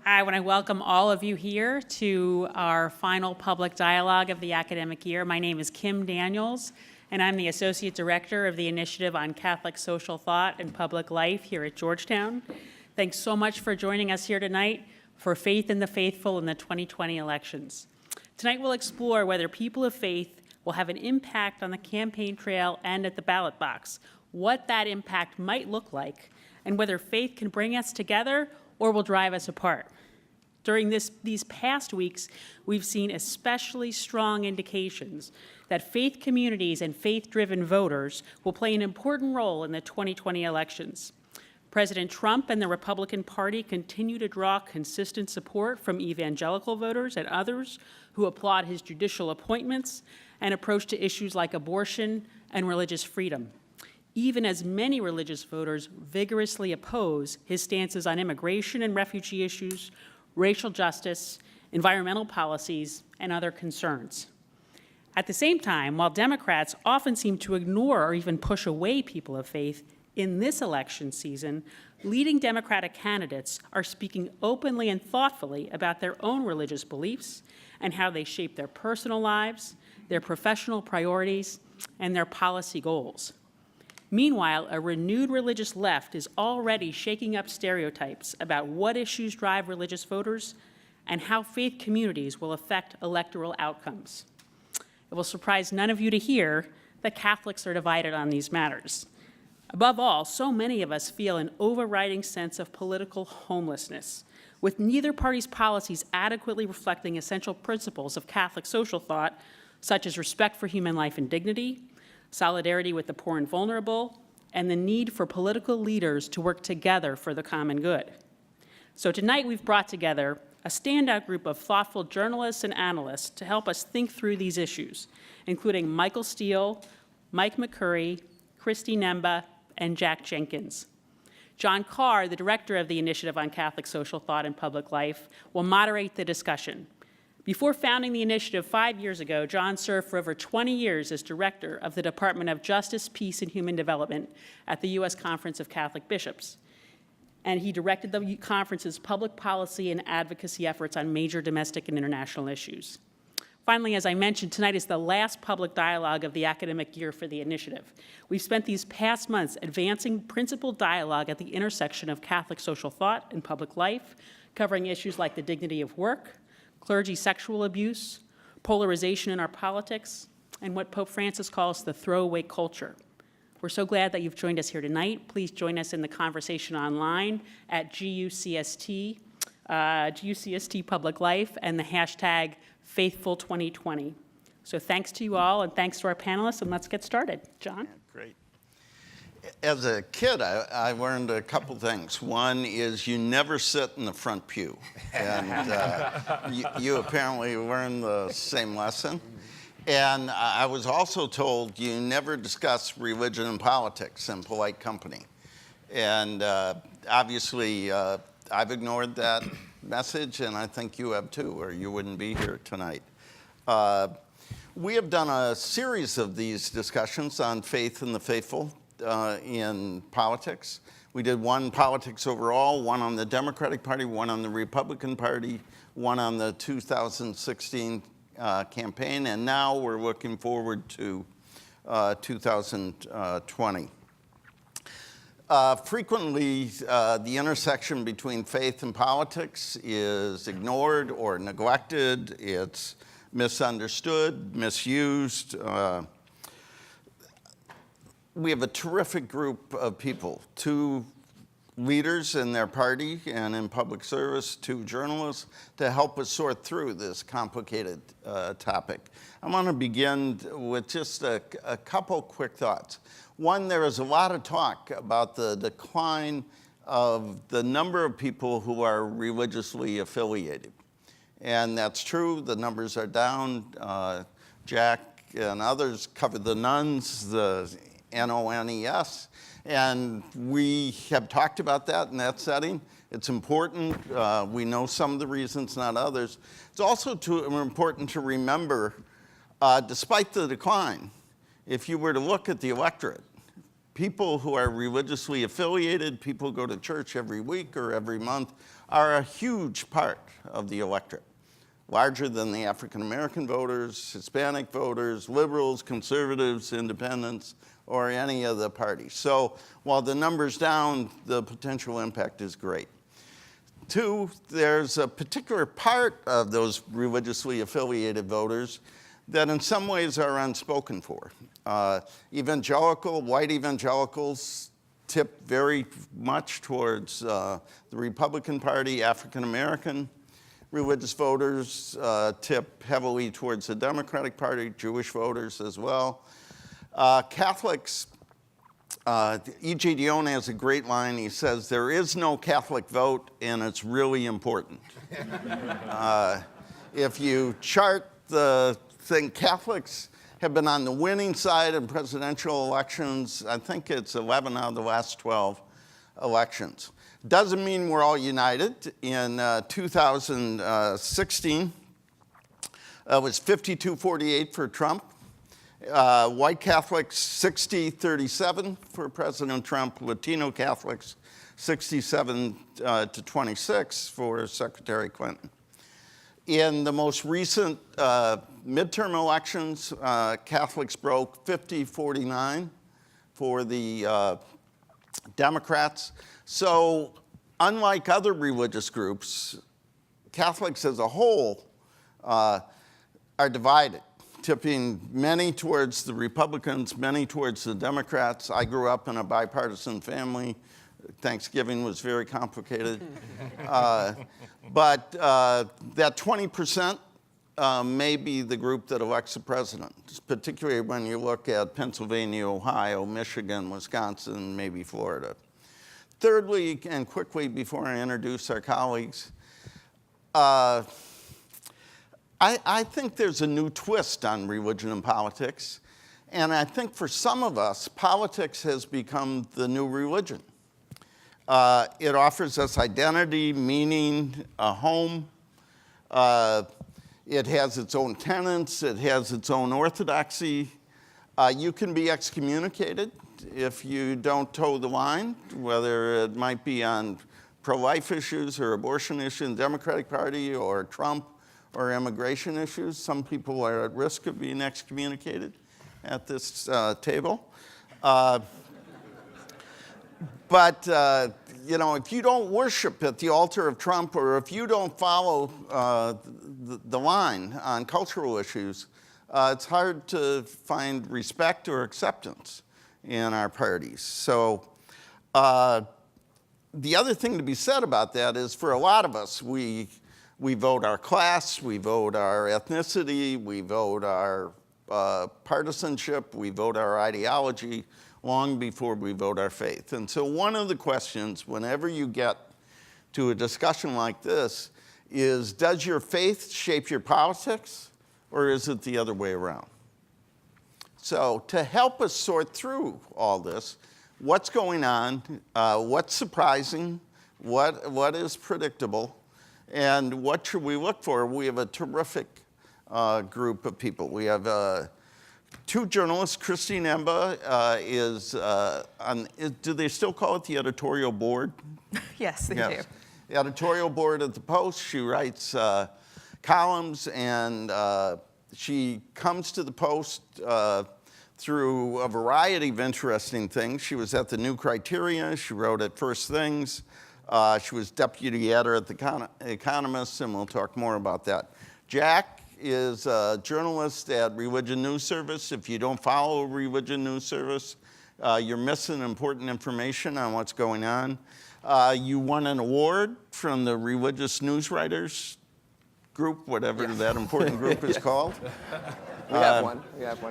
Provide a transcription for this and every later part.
I want to welcome all of you here to our final public dialogue of the academic year. My name is Kim Daniels, and I'm the Associate Director of the Initiative on Catholic Social Thought and Public Life here at Georgetown. Thanks so much for joining us here tonight for Faith in the Faithful in the 2020 elections. Tonight we'll explore whether people of faith will have an impact on the campaign trail and at the ballot box, what that impact might look like, and whether faith can bring us together or will drive us apart. During these past weeks, we've seen especially strong indications that faith communities and faith-driven voters will play an important role in the 2020 elections. President Trump and the Republican Party continue to draw consistent support from evangelical voters and others who applaud his judicial appointments and approach to issues like abortion and religious freedom, even as many religious voters vigorously oppose his stances on immigration and refugee issues, racial justice, environmental policies, and other concerns. At the same time, while Democrats often seem to ignore or even push away people of faith, in this election season, leading Democratic candidates are speaking openly and thoughtfully about their own religious beliefs and how they shape their personal lives, their professional priorities, and their policy goals. Meanwhile, a renewed religious left is already shaking up stereotypes about what issues drive religious voters and how faith communities will affect electoral outcomes. It will surprise none of you to hear that Catholics are divided on these matters. Above all, so many of us feel an overriding sense of political homelessness, with neither party's policies adequately reflecting essential principles of Catholic social thought, such as respect for human life and dignity, solidarity with the poor and vulnerable, and the need for political leaders to work together for the common good. So tonight we've brought together a standout group of thoughtful journalists and analysts to help us think through these issues, including Michael Steele, Mike McCurry, Christy Nemba, and Jack Jenkins. John Carr, the director of the Initiative on Catholic Social Thought and Public Life, will moderate the discussion. Before founding the initiative 5 years ago, John served for over 20 years as director of the Department of Justice, Peace, and Human Development at the U.S. Conference of Catholic Bishops. And he directed the conference's public policy and advocacy efforts on major domestic and international issues. Finally, as I mentioned, tonight is the last public dialogue of the academic year for the initiative. We've spent these past months advancing principled dialogue at the intersection of Catholic social thought and public life, covering issues like the dignity of work, clergy sexual abuse, polarization in our politics, and what Pope Francis calls the throwaway culture. We're so glad that you've joined us here tonight. Please join us in the conversation online at GUCST, GUCST Public Life, and the hashtag Faithful2020. So thanks to you all, and thanks to our panelists, and let's get started. John? Yeah, great. As a kid, I learned a couple things. One is you never sit in the front pew. And you apparently learned the same lesson. And I was also told you never discuss religion and politics in polite company. And obviously, I've ignored that message, and I think you have too, or you wouldn't be here tonight. We have done a series of these discussions on faith and the faithful in politics. We did one politics overall, one on the Democratic Party, one on the Republican Party, one on the 2016 campaign, and now we're looking forward to 2020. Frequently, the intersection between faith and politics is ignored or neglected. It's misunderstood, misused. We have a terrific group of people, 2 leaders in their party and in public service, 2 journalists, to help us sort through this complicated topic. I want to begin with just a couple quick thoughts. One, there is a lot of talk about the decline of the number of people who are religiously affiliated. And that's true, the numbers are down. Jack and others covered the nuns, the NONES, and we have talked about that in that setting. It's important. We know some of the reasons, not others. It's also important to remember, despite the decline, if you were to look at the electorate, people who are religiously affiliated, people who go to church every week or every month, are a huge part of the electorate, larger than the African American voters, Hispanic voters, liberals, conservatives, independents, or any of the parties. So while the number's down, the potential impact is great. Two, there's a particular part of those religiously affiliated voters that in some ways are unspoken for. White evangelicals tip very much towards the Republican Party. African American religious voters tip heavily towards the Democratic Party, Jewish voters as well. Catholics, E.J. Dionne has a great line. He says, there is no Catholic vote, and it's really important. If you chart the thing, Catholics have been on the winning side in presidential elections. I think it's 11 out of the last 12 elections. Doesn't mean we're all united. In 2016, it was 52-48 for Trump. White Catholics, 60-37 for President Trump. Latino Catholics, 67-26 for Secretary Clinton. In the most recent midterm elections, Catholics broke 50-49 for the Democrats. So unlike other religious groups, Catholics as a whole are divided, tipping many towards the Republicans, many towards the Democrats. I grew up in a bipartisan family. Thanksgiving was very complicated. But that 20% may be the group that elects the president, particularly when you look at Pennsylvania, Ohio, Michigan, Wisconsin, maybe Florida. Thirdly, and quickly before I introduce our colleagues, I think there's a new twist on religion and politics. And I think for some of us, politics has become the new religion. It offers us identity, meaning, a home. It has its own tenets. It has its own orthodoxy. You can be excommunicated if you don't toe the line, whether it might be on pro-life issues or abortion issues in the Democratic Party or Trump or immigration issues. Some people are at risk of being excommunicated at this table. But you know, if you don't worship at the altar of Trump, or if you don't follow the line on cultural issues, it's hard to find respect or acceptance in our parties. So the other thing to be said about that is, for a lot of us, we vote our class, we vote our ethnicity, we vote our partisanship, we vote our ideology long before we vote our faith. And so one of the questions whenever you get to a discussion like this is, does your faith shape your politics, or is it the other way around? So to help us sort through all this, what's going on, what's surprising, what is predictable, and what should we look for, we have a terrific group of people. We have two journalists. Christine Emba do they still call it the editorial board? Yes, they do. The editorial board at the Post. She writes columns, and she comes to the Post through a variety of interesting things. She was at the New Criteria. She wrote at First Things. She was deputy editor at the Economist, and we'll talk more about that. Jack is a journalist at Religion News Service. If you don't follow Religion News Service, you're missing important information on what's going on. You won an award from the Religious News Writers group, whatever that important group is called. We have one,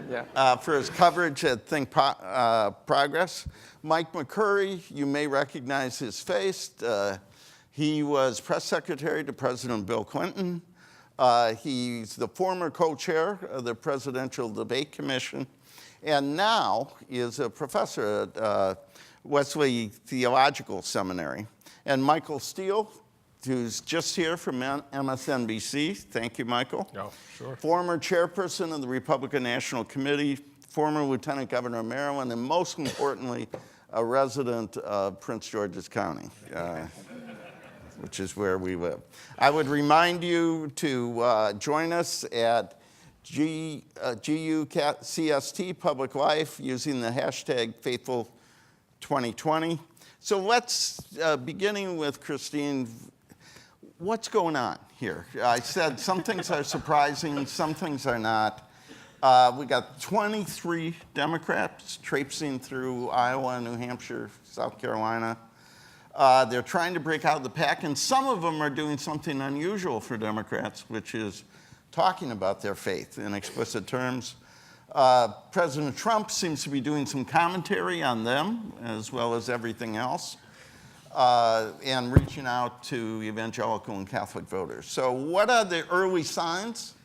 yeah. For his coverage at Think Progress. Mike McCurry, you may recognize his face. He was press secretary to President Bill Clinton. He's the former co-chair of the Presidential Debate Commission, and now is a professor at Wesley Theological Seminary. And Michael Steele, who's just here from MSNBC. Thank you, Michael. Oh, sure. Former chairperson of the Republican National Committee, former Lieutenant Governor of Maryland, and most importantly, a resident of Prince George's County, which is where we live. I would remind you to join us at GUCST Public Life using the hashtag Faithful2020. So let's, beginning with Christine, what's going on here? I said some things are surprising, some things are not. We got 23 Democrats traipsing through Iowa, New Hampshire, South Carolina. They're trying to break out of the pack, and some of them are doing something unusual for Democrats, which is talking about their faith in explicit terms. President Trump seems to be doing some commentary on them, as well as everything else, and reaching out to evangelical and Catholic voters. So what are the early signs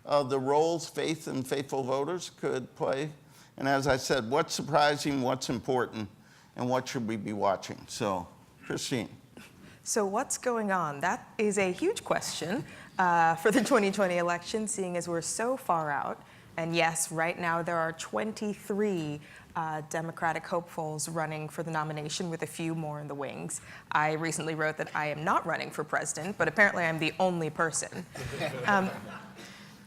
of the roles faith and faithful voters could play? And as I said, what's surprising, what's important, and what should we be watching? So, Christine. So what's going on? That is a huge question for the 2020 election, seeing as we're so far out. And yes, right now there are 23 Democratic hopefuls running for the nomination, with a few more in the wings. I recently wrote that I am not running for president, but apparently I'm the only person.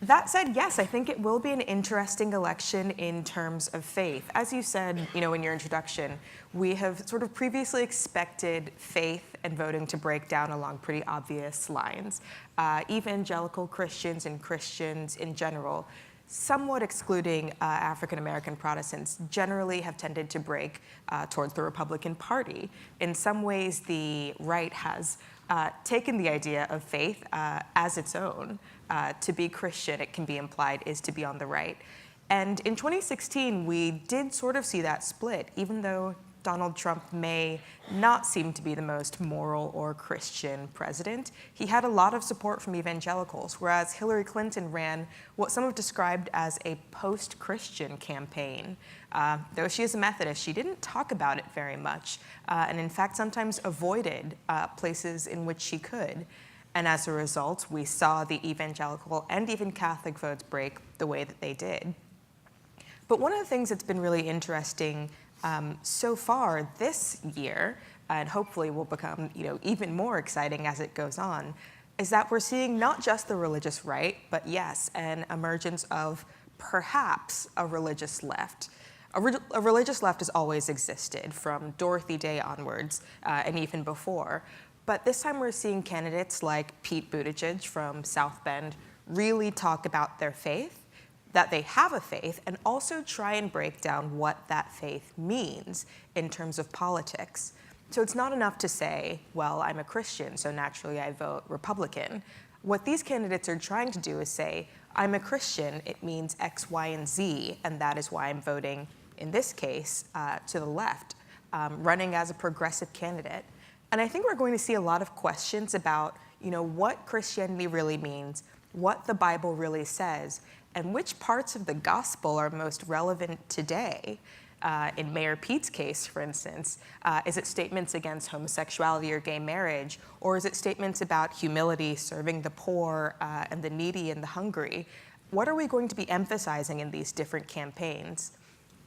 That said, yes, I think it will be an interesting election in terms of faith. As you said, in your introduction, we have sort of previously expected faith and voting to break down along pretty obvious lines. Evangelical Christians and Christians in general, somewhat excluding African-American Protestants, generally have tended to break towards the Republican Party. In some ways, the right has taken the idea of faith as its own. To be Christian, it can be implied, is to be on the right. And in 2016, we did sort of see that split, even though Donald Trump may not seem to be the most moral or Christian president. He had a lot of support from evangelicals, whereas Hillary Clinton ran what some have described as a post-Christian campaign. Though she is a Methodist, she didn't talk about it very much, and in fact sometimes avoided places in which she could. And as a result, we saw the evangelical and even Catholic votes break the way that they did. But one of the things that's been really interesting so far this year, and hopefully will become even more exciting as it goes on, is that we're seeing not just the religious right, but yes, an emergence of perhaps a religious left. A religious left has always existed, from Dorothy Day onwards, and even before. But this time we're seeing candidates like Pete Buttigieg from South Bend really talk about their faith, that they have a faith, and also try and break down what that faith means in terms of politics. So it's not enough to say, well, I'm a Christian, so naturally I vote Republican. What these candidates are trying to do is say, I'm a Christian, it means X, Y, and Z, and that is why I'm voting, in this case, to the left, running as a progressive candidate. And I think we're going to see a lot of questions about, what Christianity really means, what the Bible really says, and which parts of the gospel are most relevant today. In Mayor Pete's case, for instance, is it statements against homosexuality or gay marriage, or is it statements about humility, serving the poor and the needy and the hungry? What are we going to be emphasizing in these different campaigns?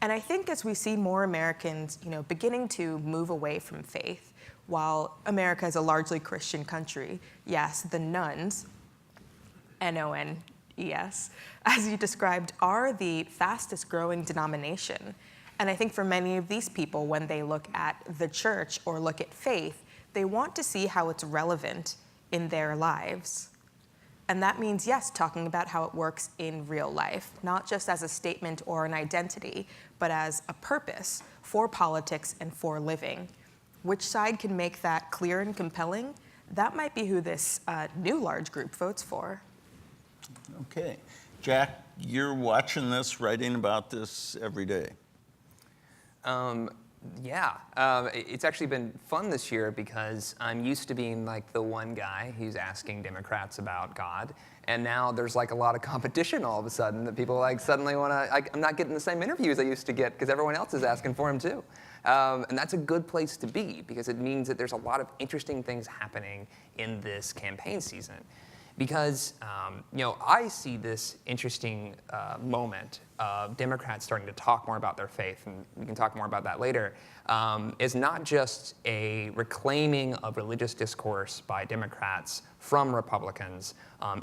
And I think as we see more Americans, beginning to move away from faith, while America is a largely Christian country, yes, the nuns, N-O-N-E-S, as you described, are the fastest growing denomination. And I think for many of these people, when they look at the church or look at faith, they want to see how it's relevant in their lives. And that means, yes, talking about how it works in real life, not just as a statement or an identity, but as a purpose for politics and for living. Which side can make that clear and compelling? That might be who this new large group votes for. Okay. Jack, you're watching this, writing about this every day. It's actually been fun this year because I'm used to being like the one guy who's asking Democrats about God. And now there's like a lot of competition all of a sudden that people like suddenly want to, I'm not getting the same interviews I used to get because everyone else is asking for them too. And that's a good place to be because it means that there's a lot of interesting things happening in this campaign season. Because I see this interesting moment of Democrats starting to talk more about their faith, and we can talk more about that later, is not just a reclaiming of religious discourse by Democrats from Republicans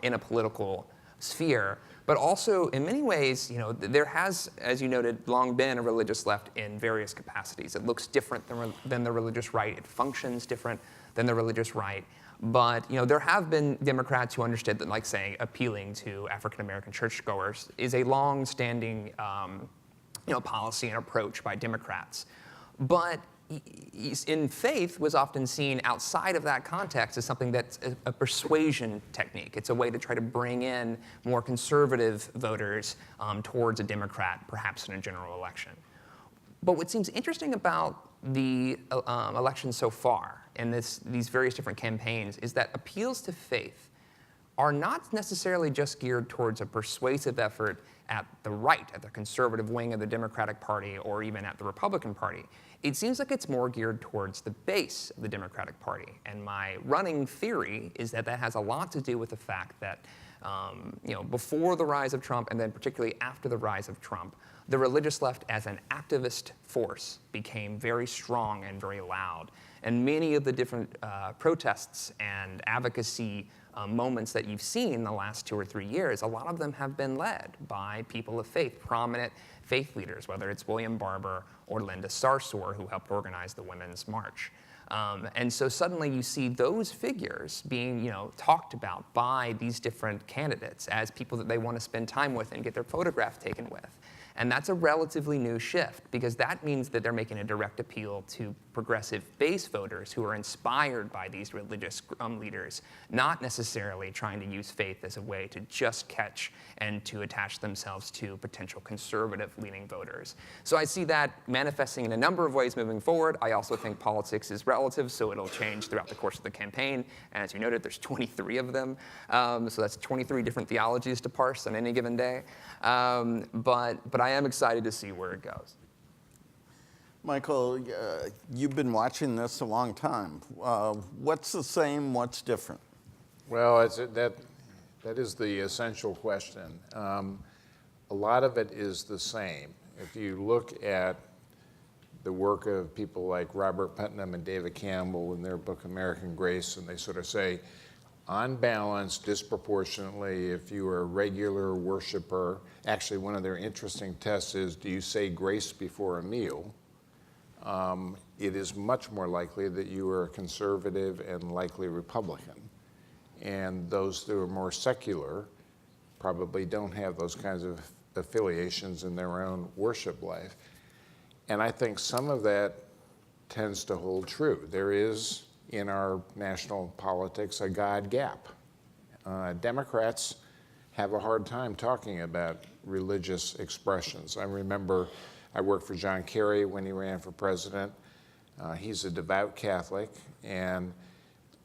in a political sphere, but also in many ways, there has, as you noted, long been a religious left in various capacities. It looks different than the religious right. It functions different than the religious right. But there have been Democrats who understood that, like, say, appealing to African American churchgoers is a long-standing policy and approach by Democrats. But in faith was often seen outside of that context as something that's a persuasion technique. It's a way to try to bring in more conservative voters towards a Democrat, perhaps in a general election. But what seems interesting about the election so far and these various different campaigns is that appeals to faith are not necessarily just geared towards a persuasive effort at the right, at the conservative wing of the Democratic Party, or even at the Republican Party. It seems like it's more geared towards the base of the Democratic Party. And my running theory is that that has a lot to do with the fact that before the rise of Trump, and then particularly after the rise of Trump, the religious left as an activist force became very strong and very loud. And many of the different protests and advocacy moments that you've seen the last 2 or 3 years, a lot of them have been led by people of faith, prominent faith leaders, whether it's William Barber or Linda Sarsour, who helped organize the Women's March. And so suddenly you see those figures being talked about by these different candidates as people that they want to spend time with and get their photograph taken with. And that's a relatively new shift, because that means that they're making a direct appeal to progressive base voters who are inspired by these religious leaders, not necessarily trying to use faith as a way to just catch and to attach themselves to potential conservative-leaning voters. So I see that manifesting in a number of ways moving forward. I also think politics is relative, so it'll change throughout the course of the campaign. And as you noted, there's 23 of them. So that's 23 different theologies to parse on any given day. But I am excited to see where it goes. Michael, you've been watching this a long time. What's the same, what's different? Well, that is the essential question. A lot of it is the same. If you look at the work of people like Robert Putnam and David Campbell in their book American Grace, and they sort of say, on balance, disproportionately, if you are a regular worshiper, actually one of their interesting tests is, do you say grace before a meal? It is much more likely that you are a conservative and likely Republican. And those who are more secular probably don't have those kinds of affiliations in their own worship life. And I think some of that tends to hold true. There is, in our national politics, a God gap. Democrats have a hard time talking about religious expressions. I remember I worked for John Kerry when he ran for president. He's a devout Catholic and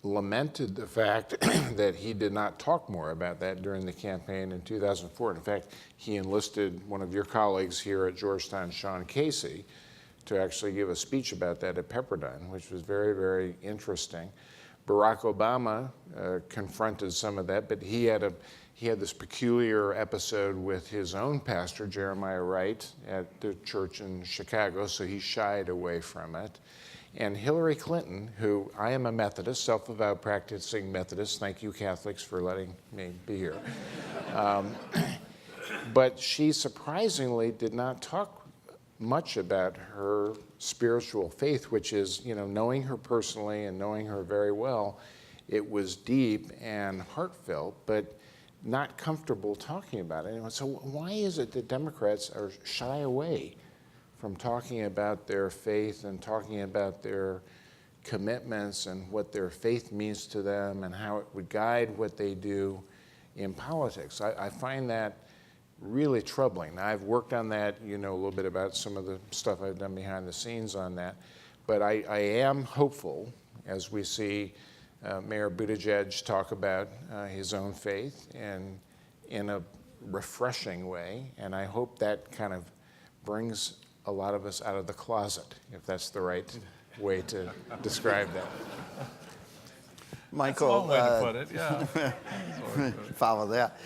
lamented the fact that he did not talk more about that during the campaign in 2004. In fact, he enlisted one of your colleagues here at Georgetown, Sean Casey, to actually give a speech about that at Pepperdine, which was very, very interesting. Barack Obama confronted some of that, but he had this peculiar episode with his own pastor, Jeremiah Wright, at the church in Chicago, so he shied away from it. And Hillary Clinton, who I am a Methodist, self-avowed practicing Methodist, thank you Catholics for letting me be here. But she surprisingly did not talk much about her spiritual faith, which is, knowing her personally and knowing her very well, it was deep and heartfelt, but not comfortable talking about it. So why is it that Democrats are shy away from talking about their faith and talking about their commitments and what their faith means to them and how it would guide what they do in politics? I find that really troubling. Now, I've worked on that, a little bit about some of the stuff I've done behind the scenes on that, but I am hopeful as we see Mayor Buttigieg talk about his own faith and in a refreshing way, and I hope that kind of brings a lot of us out of the closet, if that's the right way to describe that. Michael, That's a long way to put it, yeah. follow that.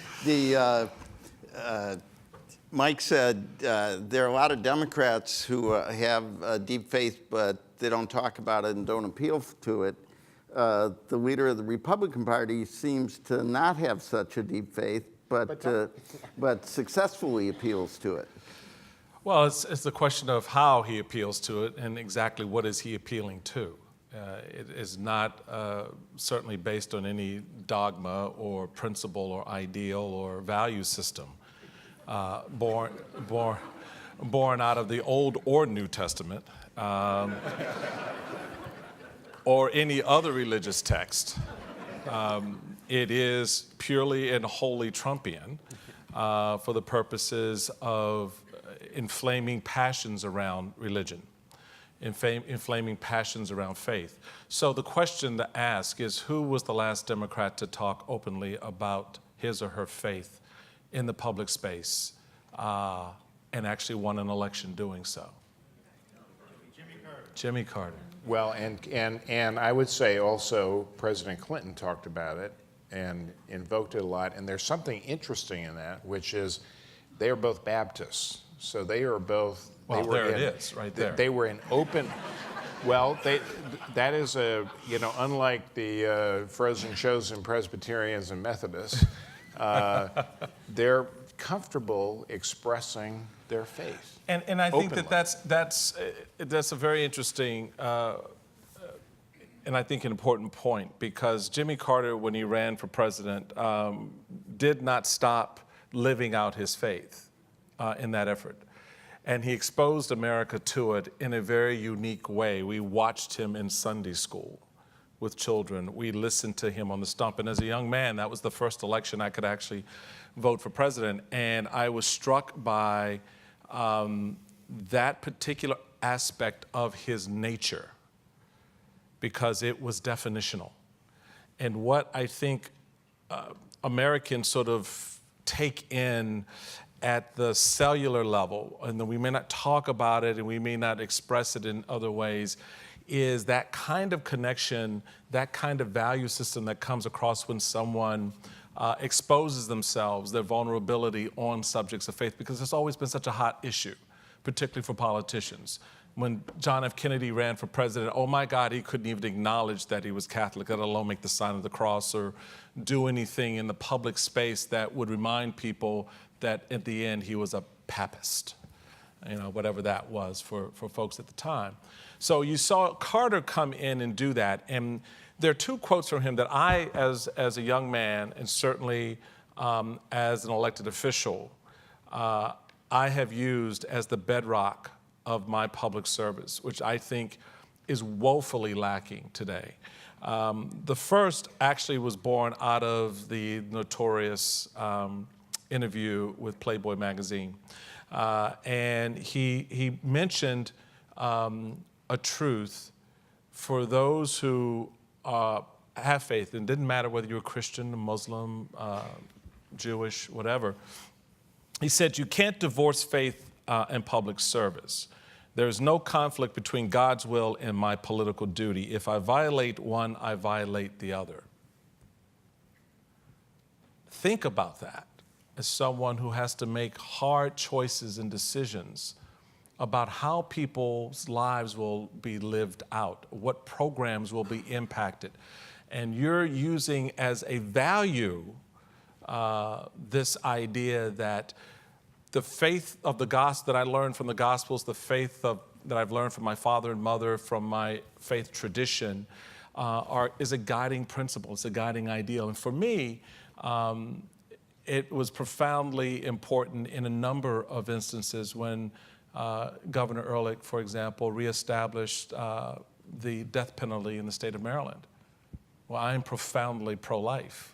Mike said there are a lot of Democrats who have deep faith, but they don't talk about it and don't appeal to it. The leader of the Republican Party seems to not have such a deep faith, but successfully appeals to it. Well, it's the question of how he appeals to it and exactly what is he appealing to. It is not certainly based on any dogma or principle or ideal or value system born out of the Old or New Testament or any other religious text. It is purely and wholly Trumpian for the purposes of inflaming passions around religion, inflaming passions around faith. So the question to ask is, who was the last Democrat to talk openly about his or her faith in the public space and actually won an election doing so? Jimmy Carter. Well, and I would say also President Clinton talked about it and invoked it a lot. And there's something interesting in that, which is they are both Baptists. So they are both. Well, there it is, right there. They were in open. Well, that is unlike the frozen chosen Presbyterians and Methodists, they're comfortable expressing their faith. And I think openly. that's a very interesting and I think an important point, because Jimmy Carter, when he ran for president, did not stop living out his faith in that effort. And he exposed America to it in a very unique way. We watched him in Sunday school with children. We listened to him on the stump. And as a young man, that was the first election I could actually vote for president. And I was struck by that particular aspect of his nature, because it was definitional. And what I think Americans sort of take in at the cellular level, and we may not talk about it and we may not express it in other ways, is that kind of connection, that kind of value system that comes across when someone exposes themselves, their vulnerability on subjects of faith, because it's always been such a hot issue, particularly for politicians. When John F. Kennedy ran for president, oh my God, he couldn't even acknowledge that he was Catholic, let alone make the sign of the cross or do anything in the public space that would remind people that at the end he was a papist, whatever that was for folks at the time. So you saw Carter come in and do that. And there are two quotes from him that I, as a young man, and certainly as an elected official, I have used as the bedrock of my public service, which I think is woefully lacking today. The first actually was born out of the notorious interview with Playboy magazine. And he mentioned a truth for those who have faith. And it didn't matter whether you were Christian, Muslim, Jewish, whatever. He said, you can't divorce faith and public service. There's no conflict between God's will and my political duty. If I violate one, I violate the other. Think about that as someone who has to make hard choices and decisions about how people's lives will be lived out, what programs will be impacted. And you're using as a value this idea that the faith of the gospel that I learned from the Gospels, the faith that I've learned from my father and mother, from my faith tradition, is a guiding principle, it's a guiding ideal. And for me, it was profoundly important in a number of instances when Governor Ehrlich, for example, reestablished the death penalty in the state of Maryland. Well, I am profoundly pro-life.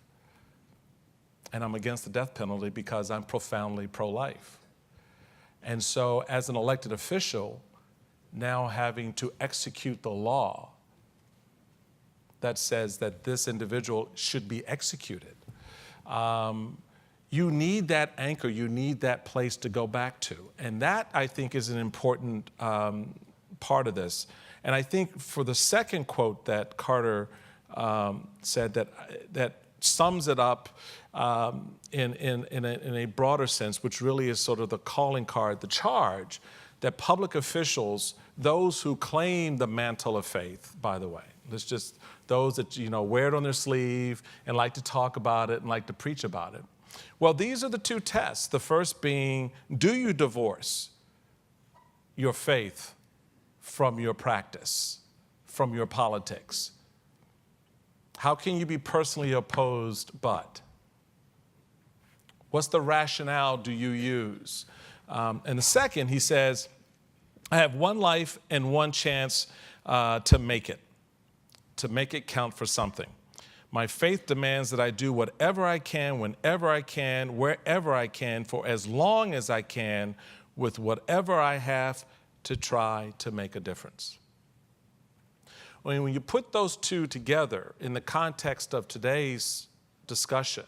And I'm against the death penalty because I'm profoundly pro-life. And so as an elected official, now having to execute the law that says that this individual should be executed, you need that anchor, you need that place to go back to. And that, I think, is an important part of this. And I think for the second quote that Carter said that sums it up in a broader sense, which really is sort of the calling card, the charge that public officials, those who claim the mantle of faith, by the way, those that wear it on their sleeve and like to talk about it and like to preach about it. Well, these are the two tests. The first being, do you divorce your faith from your practice, from your politics? How can you be personally opposed but? What's the rationale do you use? And the second, he says, I have one life and one chance to make it count for something. My faith demands that I do whatever I can, whenever I can, wherever I can, for as long as I can, with whatever I have to try to make a difference. When you put those two together in the context of today's discussion,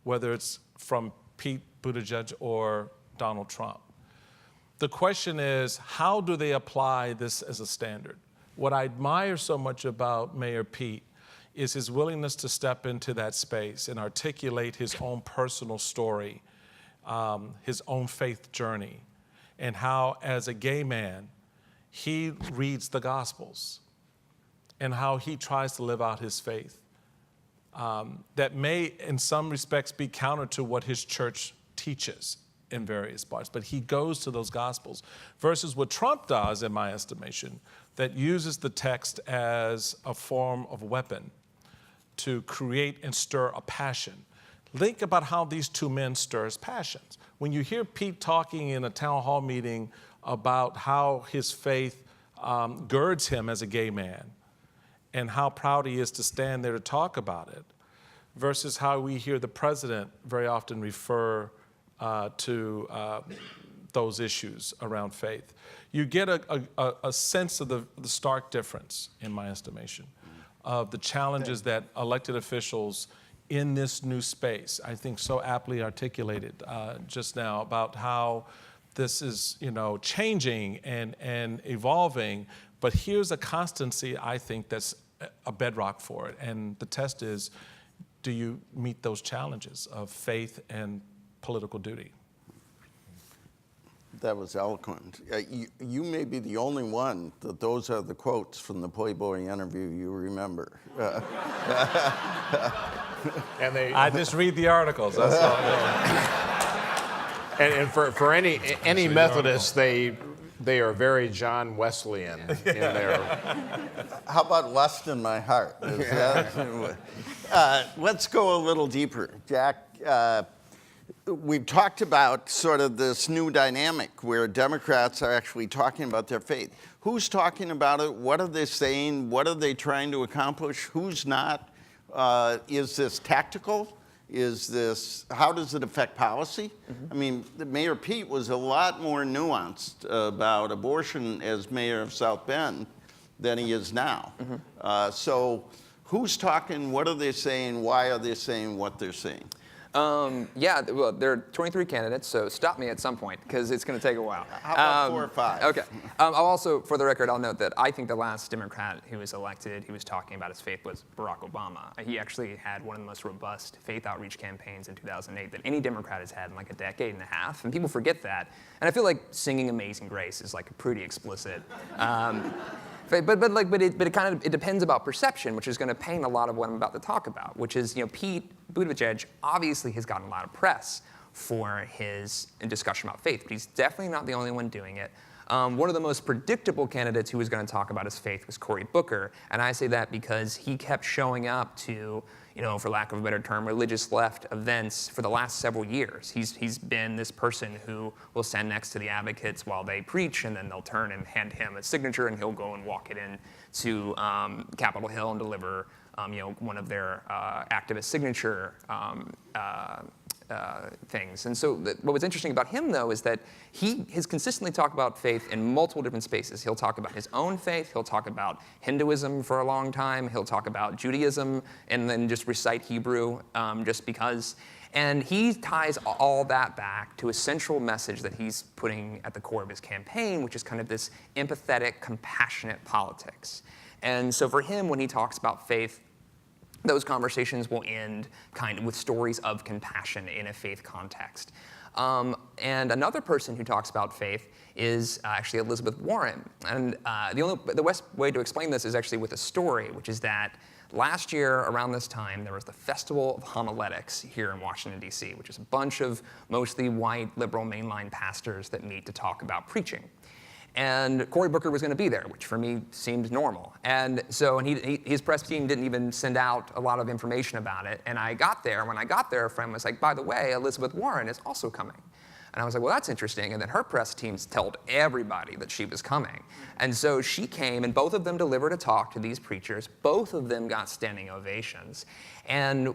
whether it's from Pete Buttigieg or Donald Trump, the question is, how do they apply this as a standard? What I admire so much about Mayor Pete is his willingness to step into that space and articulate his own personal story, his own faith journey, and how, as a gay man, he reads the Gospels and how he tries to live out his faith. That may, in some respects, be counter to what his church teaches in various parts, but he goes to those Gospels, versus what Trump does, in my estimation, that uses the text as a form of weapon to create and stir a passion. Think about how these two men stirs passions. When you hear Pete talking in a town hall meeting about how his faith girds him as a gay man and how proud he is to stand there to talk about it, versus how we hear the president very often refer to those issues around faith. You get a sense of the stark difference, in my estimation, of the challenges that elected officials in this new space, I think so aptly articulated just now, about how this is changing and evolving, but here's a constancy, I think, that's a bedrock for it. And the test is, do you meet those challenges of faith and political duty? That was eloquent. You may be the only one that those are the quotes from the Playboy interview you remember. I just read the articles. That's all. And for any Methodists, they are very John Wesleyan in their. How about lust in my heart? Let's go a little deeper, Jack. We've talked about sort of this new dynamic where Democrats are actually talking about their faith. Who's talking about it? What are they saying? What are they trying to accomplish? Who's not? Is this tactical? How does it affect policy? Mm-hmm. I mean, Mayor Pete was a lot more nuanced about abortion as mayor of South Bend than he is now. Mm-hmm. So who's talking? What are they saying? Why are they saying what they're saying? Yeah, well, there are 23 candidates, so stop me at some point, because it's going to take a while. How about 4 or 5? Okay. I'll also, for the record, I'll note that I think the last Democrat who was elected, who was talking about his faith, was Barack Obama. He actually had one of the most robust faith outreach campaigns in 2008 that any Democrat has had in like a decade and a half, and people forget that. And I feel like singing Amazing Grace is like pretty explicit. But it depends about perception, which is going to paint a lot of what I'm about to talk about, which is, Pete Buttigieg obviously has gotten a lot of press for his discussion about faith, but he's definitely not the only one doing it. One of the most predictable candidates who was going to talk about his faith was Cory Booker, and I say that because he kept showing up to, for lack of a better term, religious left events for the last several years. He's been this person who will stand next to the advocates while they preach, and then they'll turn and hand him a signature, and he'll go and walk it in to Capitol Hill and deliver, one of their activist signature things. And so what was interesting about him, though, is that he has consistently talked about faith in multiple different spaces. He'll talk about his own faith. He'll talk about Hinduism for a long time. He'll talk about Judaism and then just recite Hebrew just because. And he ties all that back to a central message that he's putting at the core of his campaign, which is kind of this empathetic, compassionate politics. And so for him, when he talks about faith, those conversations will end kind of with stories of compassion in a faith context. And another person who talks about faith is actually Elizabeth Warren. And the best way to explain this is actually with a story, which is that last year around this time, there was the Festival of Homiletics here in Washington, D.C., which is a bunch of mostly white liberal mainline pastors that meet to talk about preaching. And Cory Booker was going to be there, which for me seemed normal. And so his press team didn't even send out a lot of information about it. And I got there. When I got there, a friend was like, by the way, Elizabeth Warren is also coming. And I was like, well, that's interesting. And then her press teams told everybody that she was coming. And so she came, and both of them delivered a talk to these preachers. Both of them got standing ovations. And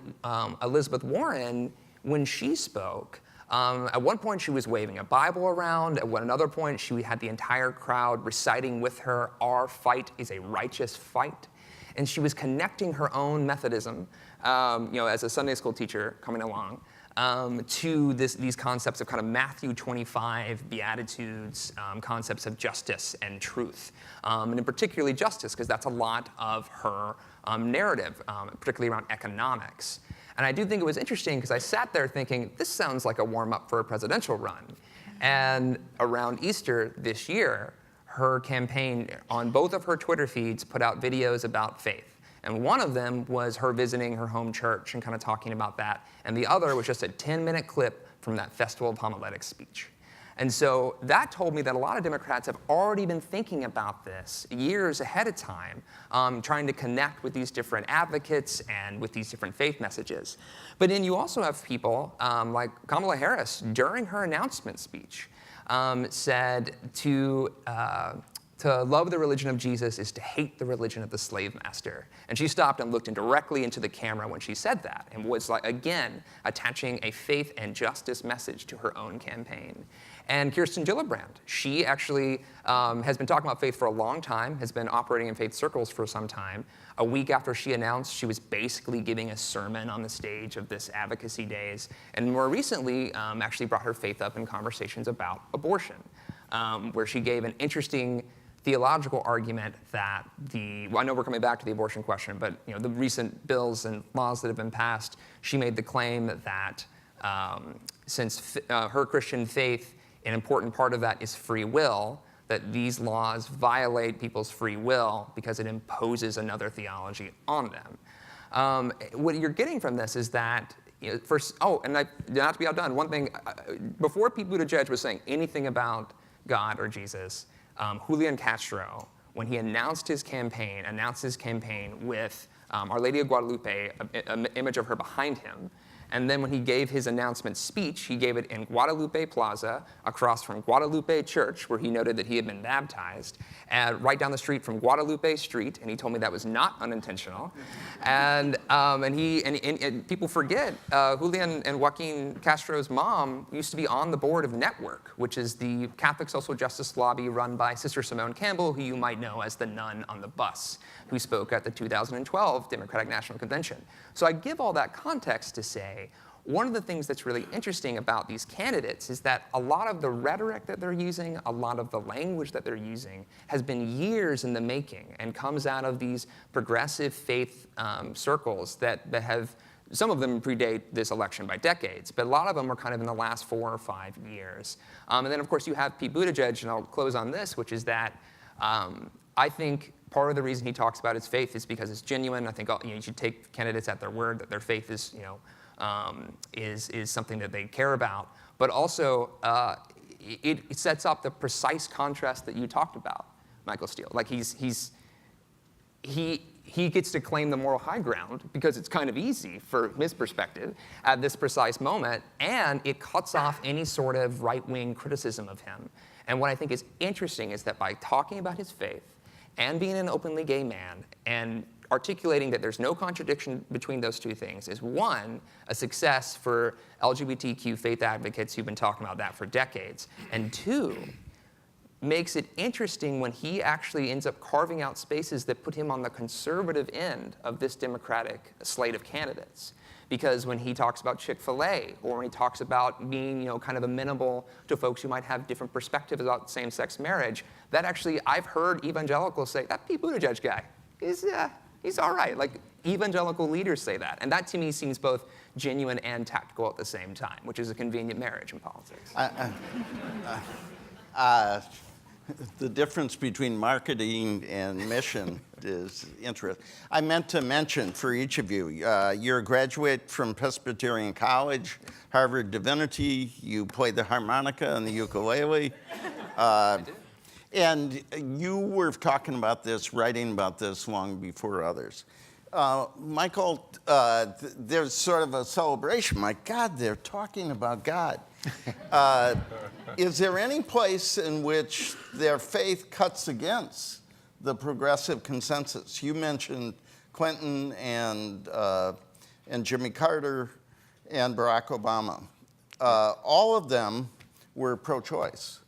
Elizabeth Warren, when she spoke, at one point, she was waving a Bible around. At another point, she had the entire crowd reciting with her, "Our fight is a righteous fight." And she was connecting her own Methodism, as a Sunday school teacher coming along, to these concepts of kind of Matthew 25 Beatitudes, concepts of justice and truth, and in particularly justice, because that's a lot of her narrative, particularly around economics. And I do think it was interesting because I sat there thinking, this sounds like a warm-up for a presidential run. And around Easter this year, her campaign on both of her Twitter feeds put out videos about faith. And one of them was her visiting her home church and kind of talking about that. And the other was just a 10-minute clip from that Festival of Homiletics speech. And so that told me that a lot of Democrats have already been thinking about this years ahead of time, trying to connect with these different advocates and with these different faith messages. But then you also have people like Kamala Harris, during her announcement speech, said to love the religion of Jesus is to hate the religion of the slave master. And she stopped and looked directly into the camera when she said that and was, like, again, attaching a faith and justice message to her own campaign. And Kirsten Gillibrand, she actually has been talking about faith for a long time, has been operating in faith circles for some time. A week after she announced, she was basically giving a sermon on the stage of this advocacy days. And more recently, actually brought her faith up in conversations about abortion, where she gave an interesting theological argument that I know we're coming back to the abortion question, but the recent bills and laws that have been passed, she made the claim that since her Christian faith, an important part of that is free will, that these laws violate people's free will because it imposes another theology on them. What you're getting from this is that, and not to be outdone, one thing, before Pete Buttigieg was saying anything about God or Jesus, Julian Castro, when he announced his campaign with Our Lady of Guadalupe, an image of her behind him. And then when he gave his announcement speech, he gave it in Guadalupe Plaza, across from Guadalupe Church, where he noted that he had been baptized, and right down the street from Guadalupe Street, and he told me that was not unintentional. And people forget, Julian and Joaquin Castro's mom used to be on the board of Network, which is the Catholic social justice lobby run by Sister Simone Campbell, who you might know as the nun on the bus, who spoke at the 2012 Democratic National Convention. So I give all that context to say, one of the things that's really interesting about these candidates is that a lot of the rhetoric that they're using, a lot of the language that they're using, has been years in the making and comes out of these progressive faith circles that have, some of them predate this election by decades, but a lot of them are kind of in the last 4 or 5 years. And then, of course, you have Pete Buttigieg, and I'll close on this, which is that I think part of the reason he talks about his faith is because it's genuine. I think you should take candidates at their word that their faith is, is something that they care about. But also, it sets up the precise contrast that you talked about, Michael Steele. Like he gets to claim the moral high ground because it's kind of easy from his perspective at this precise moment, and it cuts off any sort of right-wing criticism of him. And what I think is interesting is that by talking about his faith and being an openly gay man and articulating that there's no contradiction between those two things is, one, a success for LGBTQ faith advocates who've been talking about that for decades, and two, makes it interesting when he actually ends up carving out spaces that put him on the conservative end of this Democratic slate of candidates. Because when he talks about Chick-fil-A, or when he talks about being, kind of amenable to folks who might have different perspectives about same-sex marriage, that actually, I've heard evangelicals say, that Pete Buttigieg guy, he's all right. Like, evangelical leaders say that. And that to me seems both genuine and tactical at the same time, which is a convenient marriage in politics. The difference between marketing and mission is interesting. I meant to mention for each of you, you're a graduate from Presbyterian College, Harvard Divinity, you played the harmonica and the ukulele. And you were talking about this, writing about this long before others. Michael, there's sort of a celebration. My God, they're talking about God. Is there any place in which their faith cuts against the progressive consensus? You mentioned Clinton and Jimmy Carter and Barack Obama. All of them were pro-choice.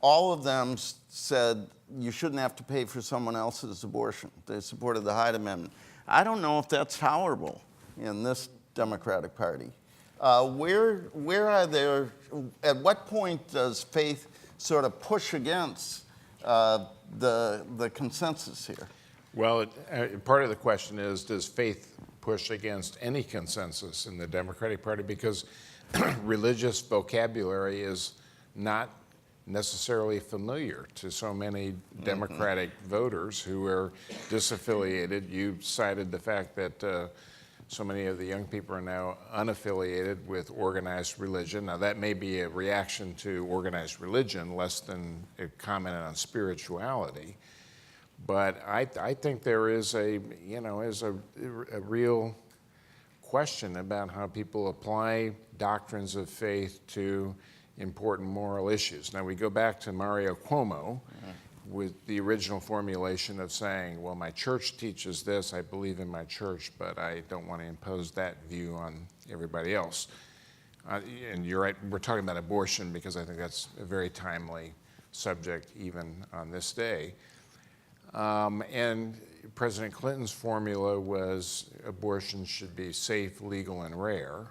All of them said you shouldn't have to pay for someone else's abortion. They supported the Hyde Amendment. I don't know if that's tolerable in this Democratic Party. Where are there, at what point does faith sort of push against the consensus here? Well, part of the question is, does faith push against any consensus in the Democratic Party? Because religious vocabulary is not necessarily familiar to so many Democratic voters who are disaffiliated. You cited the fact that so many of the young people are now unaffiliated with organized religion. Now that may be a reaction to organized religion less than a comment on spirituality. But I think there is a real question about how people apply doctrines of faith to important moral issues. Now we go back to Mario Cuomo with the original formulation of saying, well, my church teaches this, I believe in my church, but I don't want to impose that view on everybody else. And you're right, we're talking about abortion because I think that's a very timely subject even on this day. And President Clinton's formula was abortion should be safe, legal, and rare.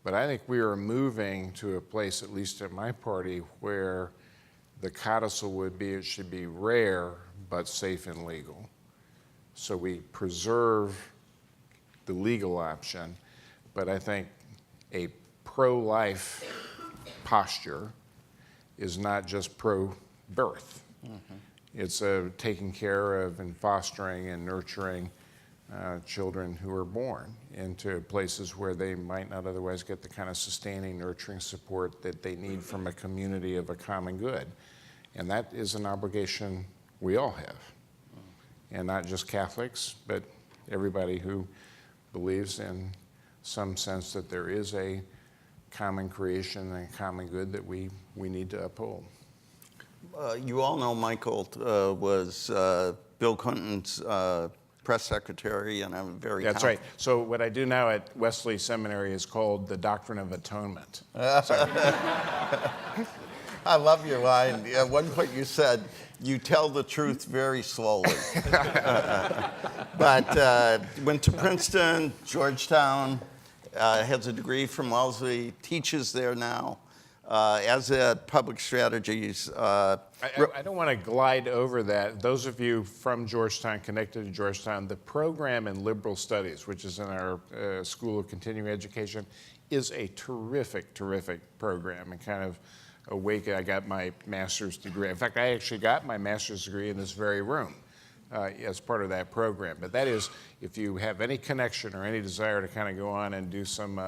But I think we are moving to a place, at least at my party, where the codicil would be it should be rare but safe and legal. So we preserve the legal option, but I think a pro-life posture is not just pro-birth. It's taking care of and fostering and nurturing children who are born into places where they might not otherwise get the kind of sustaining, nurturing support that they need from a community of a common good. And that is an obligation we all have. And not just Catholics, but everybody who believes in some sense that there is a common creation and a common good that we need to uphold. You all know Michael was Bill Clinton's press secretary, and I'm very That's right. So what I do now at Wesley Seminary is called the Doctrine of Atonement. I love your line. At one point you said, you tell the truth very slowly. But went to Princeton, Georgetown, has a degree from Wellesley, teaches there now. As at Public Strategies. I don't want to glide over that. Those of you from Georgetown, connected to Georgetown, the program in liberal studies, which is in our School of Continuing Education, is a terrific, terrific program. And kind of I got my master's degree. In fact, I actually got my master's degree in this very room as part of that program. But that is, if you have any connection or any desire to kind of go on and do some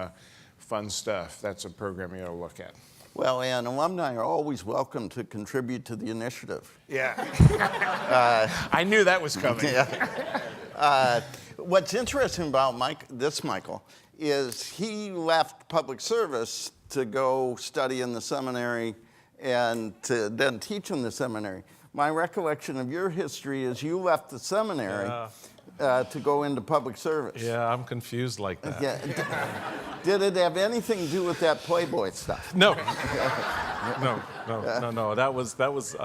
fun stuff, that's a program you ought to look at. Well, and alumni are always welcome to contribute to the initiative. Yeah. I knew that was coming. Yeah. What's interesting about Michael is he left public service to go study in the seminary and to then teach in the seminary. My recollection of your history is you left the seminary to go into public service. Yeah, I'm confused like that. Yeah. Did it have anything to do with that Playboy stuff? No. No. That was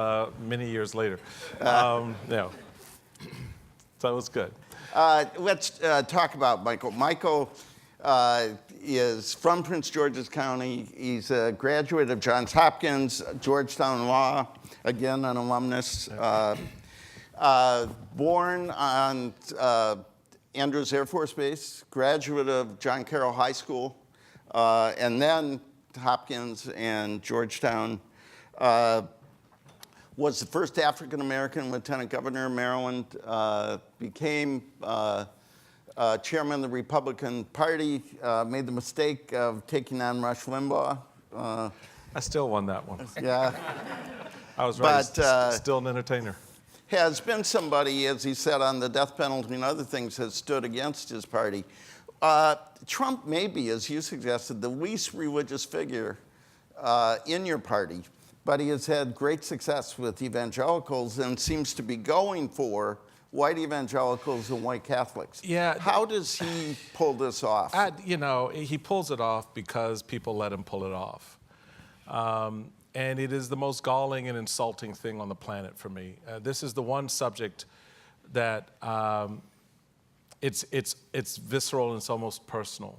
many years later. No. That was good. Let's talk about Michael. Michael is from Prince George's County. He's a graduate of Johns Hopkins, Georgetown Law, again an alumnus. Born on Andrews Air Force Base, graduate of John Carroll High School, and then Hopkins and Georgetown. Was the first African-American lieutenant governor of Maryland, became chairman of the Republican Party, made the mistake of taking on Rush Limbaugh. I still won that one. Yeah. I was right. But, Still an entertainer. Has been somebody, as he said, on the death penalty and other things, has stood against his party. Trump may be, as you suggested, the least religious figure in your party, but he has had great success with evangelicals and seems to be going for white evangelicals and white Catholics. Yeah. How does he pull this off? He pulls it off because people let him pull it off. And it is the most galling and insulting thing on the planet for me. This is the one subject that it's visceral and it's almost personal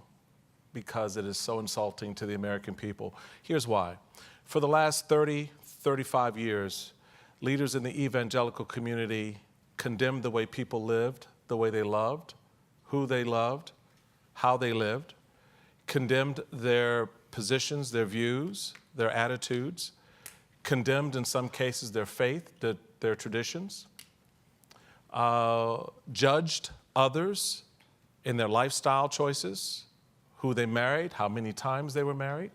because it is so insulting to the American people. Here's why. For the last 30, 35 years, leaders in the evangelical community condemned the way people lived, the way they loved, who they loved, how they lived, condemned their positions, their views, their attitudes, condemned in some cases their faith, their traditions, judged others in their lifestyle choices, who they married, how many times they were married.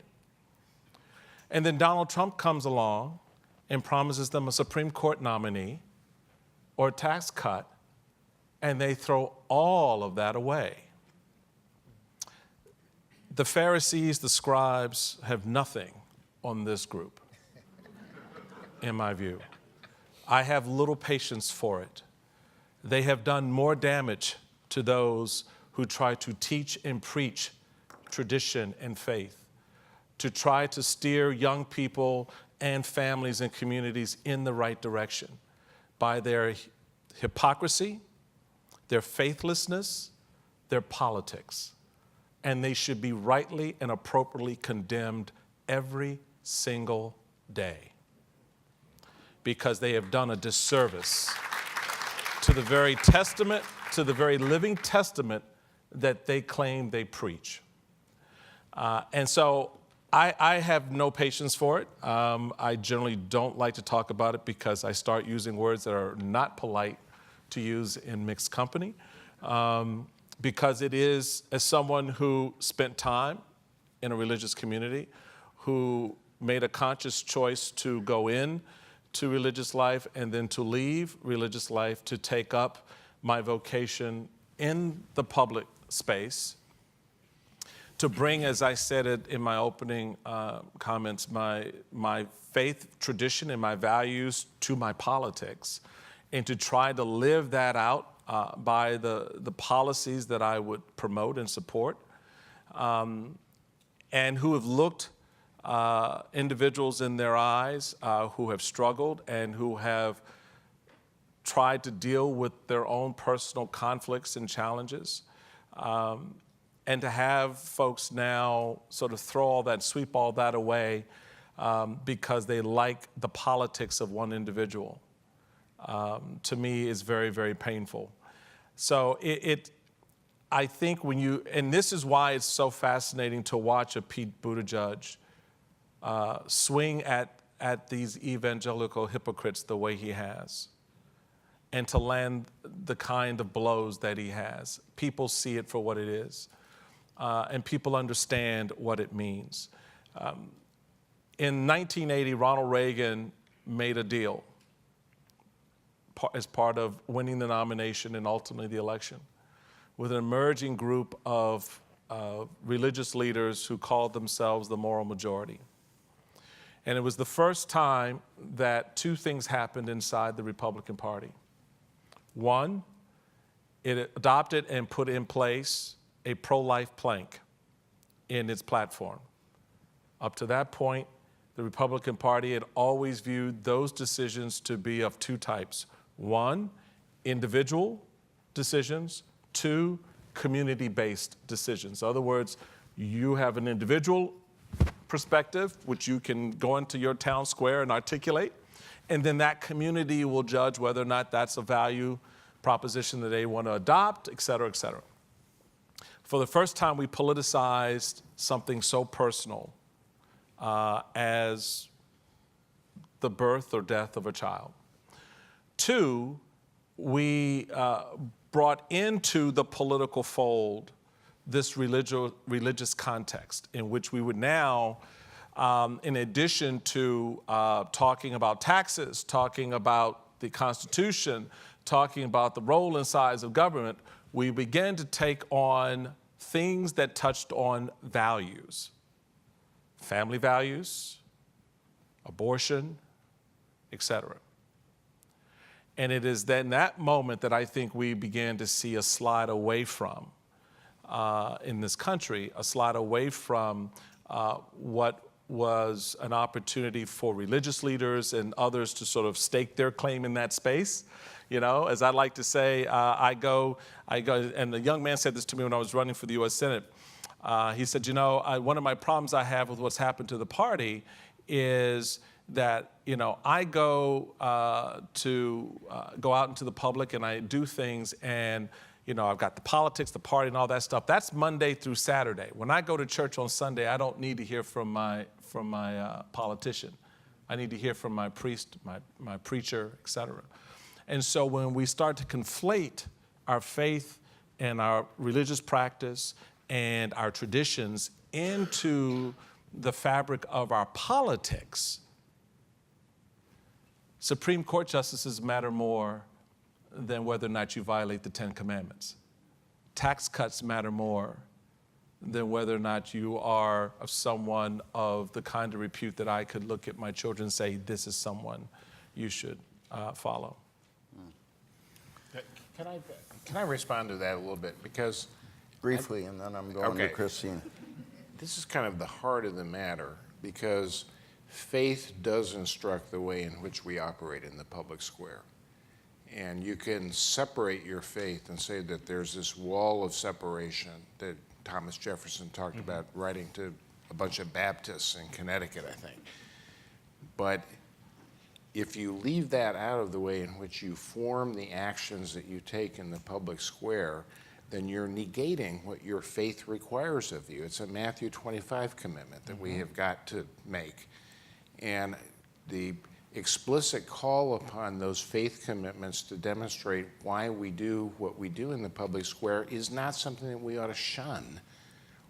And then Donald Trump comes along and promises them a Supreme Court nominee or a tax cut, and they throw all of that away. The Pharisees, the scribes, have nothing on this group, in my view. I have little patience for it. They have done more damage to those who try to teach and preach tradition and faith, to try to steer young people and families and communities in the right direction by their hypocrisy, their faithlessness, their politics. And they should be rightly and appropriately condemned every single day because they have done a disservice to the very testament, to the very living testament that they claim they preach. And so I have no patience for it. I generally don't like to talk about it because I start using words that are not polite to use in mixed company. Because it is, as someone who spent time in a religious community, who made a conscious choice to go in to religious life and then to leave religious life to take up my vocation in the public space, to bring, as I said it in my opening comments, my faith tradition and my values to my politics, and to try to live that out by the policies that I would promote and support, and who have looked individuals in their eyes who have struggled and who have tried to deal with their own personal conflicts and challenges. And to have folks now sort of throw all that, sweep all that away because they like the politics of one individual, to me is very, very painful. So I think when you, and this is why it's so fascinating to watch a Pete Buttigieg swing at these evangelical hypocrites the way he has, and to land the kind of blows that he has. People see it for what it is, and people understand what it means. In 1980, Ronald Reagan made a deal as part of winning the nomination and ultimately the election with an emerging group of religious leaders who called themselves the moral majority. And it was the first time that two things happened inside the Republican Party. One, it adopted and put in place a pro-life plank in its platform. Up to that point, the Republican Party had always viewed those decisions to be of two types. One, individual decisions. Two, community-based decisions. In other words, you have an individual perspective, which you can go into your town square and articulate, and then that community will judge whether or not that's a value proposition that they want to adopt, et cetera, et cetera. For the first time, we politicized something so personal as the birth or death of a child. Two, we brought into the political fold this religious context in which we would now, in addition to talking about taxes, talking about the Constitution, talking about the role and size of government, we began to take on things that touched on values, family values, abortion, etc. And it is then that moment that I think we began to see a slide away from, in this country, a slide away from what was an opportunity for religious leaders and others to sort of stake their claim in that space. You know, as I like to say, I go, and the young man said this to me when I was running for the U.S. Senate. He said, you know, one of my problems I have with what's happened to the party is that, you know, I go out into the public and I do things, and you know, I've got the politics, the party, and all that stuff. That's Monday through Saturday. When I go to church on Sunday, I don't need to hear from my politician. I need to hear from my priest, my preacher, et cetera. And so when we start to conflate our faith and our religious practice and our traditions into the fabric of our politics, Supreme Court justices matter more than whether or not you violate the 10 Commandments. Tax cuts matter more than whether or not you are of someone of the kind of repute that I could look at my children and say, this is someone you should follow. Can I respond to that a little bit? Because Briefly, and then I'm going to Christine. this is kind of the heart of the matter, because faith does instruct the way in which we operate in the public square. And you can separate your faith and say that there's this wall of separation that Thomas Jefferson talked about writing to a bunch of Baptists in Connecticut, I think. But if you leave that out of the way in which you form the actions that you take in the public square, then you're negating what your faith requires of you. It's a Matthew 25 commitment that we have got to make. And the explicit call upon those faith commitments to demonstrate why we do what we do in the public square is not something that we ought to shun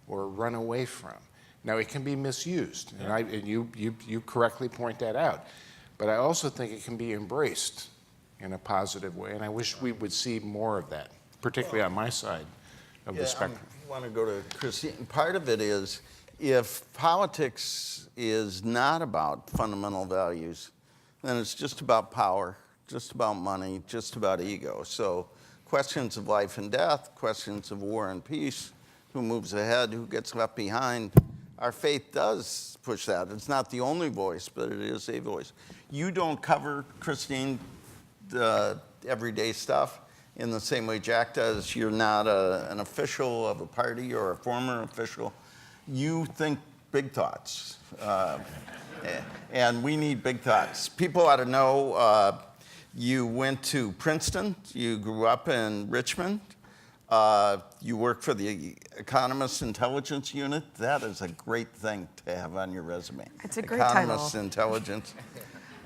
or run away from. Now, it can be misused, and you correctly point that out. But I also think it can be embraced in a positive way, and I wish we would see more of that, particularly on my side of the spectrum. I want to go to Christine. Part of it is, if politics is not about fundamental values, then it's just about power, just about money, just about ego. So questions of life and death, questions of war and peace, who moves ahead, who gets left behind, our faith does push that. It's not the only voice, but it is a voice. You don't cover, Christine, the everyday stuff in the same way Jack does. You're not an official of a party or a former official. You think big thoughts. And we need big thoughts. People ought to know you went to Princeton, you grew up in Richmond, you work for the Economist Intelligence Unit. That is a great thing to have on your resume. It's a great Economist title. Intelligence.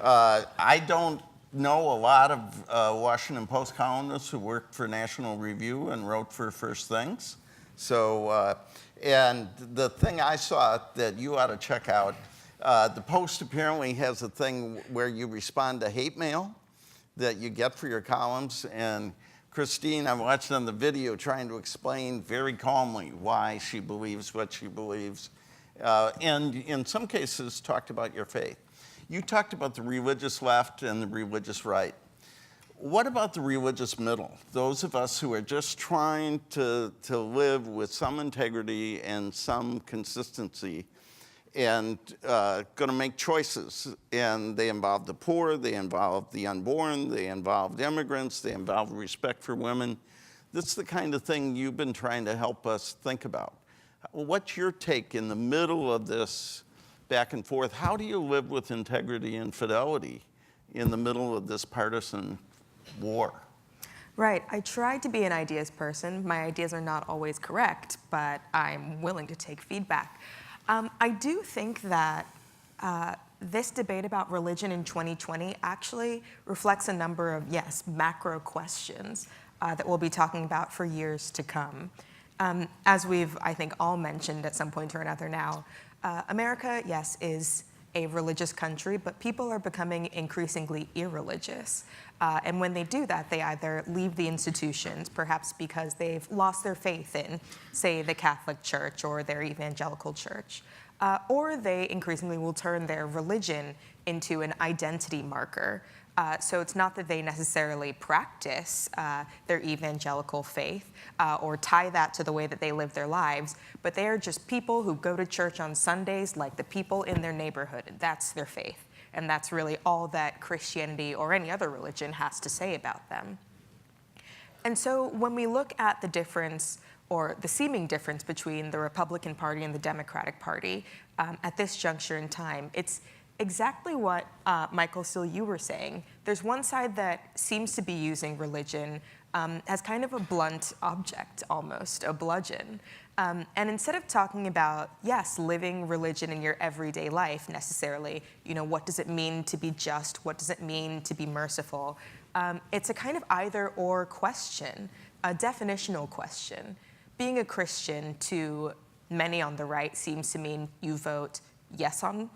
I don't know a lot of Washington Post columnists who worked for National Review and wrote for First Things. So, and the thing I saw that you ought to check out, the Post apparently has a thing where you respond to hate mail that you get for your columns. And Christine, I watched on the video trying to explain very calmly why she believes what she believes. And in some cases, talked about your faith. You talked about the religious left and the religious right. What about the religious middle? Those of us who are just trying to live with some integrity and some consistency and going to make choices. And they involve the poor, they involve the unborn, they involve immigrants, they involve respect for women. That's the kind of thing you've been trying to help us think about. What's your take in the middle of this back and forth? How do you live with integrity and fidelity in the middle of this partisan war? Right. I try to be an ideas person. My ideas are not always correct, but I'm willing to take feedback. I do think that this debate about religion in 2020 actually reflects a number of, yes, macro questions that we'll be talking about for years to come. As we've, I think, all mentioned at some point or another now, America, yes, is a religious country, but people are becoming increasingly irreligious. And when they do that, they either leave the institutions, perhaps because they've lost their faith in, say, the Catholic Church or their evangelical church, or they increasingly will turn their religion into an identity marker. So it's not that they necessarily practice their evangelical faith or tie that to the way that they live their lives, but they are just people who go to church on Sundays like the people in their neighborhood. That's their faith. And that's really all that Christianity or any other religion has to say about them. And so when we look at the difference or the seeming difference between the Republican Party and the Democratic Party at this juncture in time, it's exactly what, Michael, Steele, you were saying. There's one side that seems to be using religion as kind of a blunt object, almost, a bludgeon. And instead of talking about, yes, living religion in your everyday life necessarily, what does it mean to be just? What does it mean to be merciful? It's a kind of either-or question, a definitional question. Being a Christian to many on the right seems to mean you vote yes on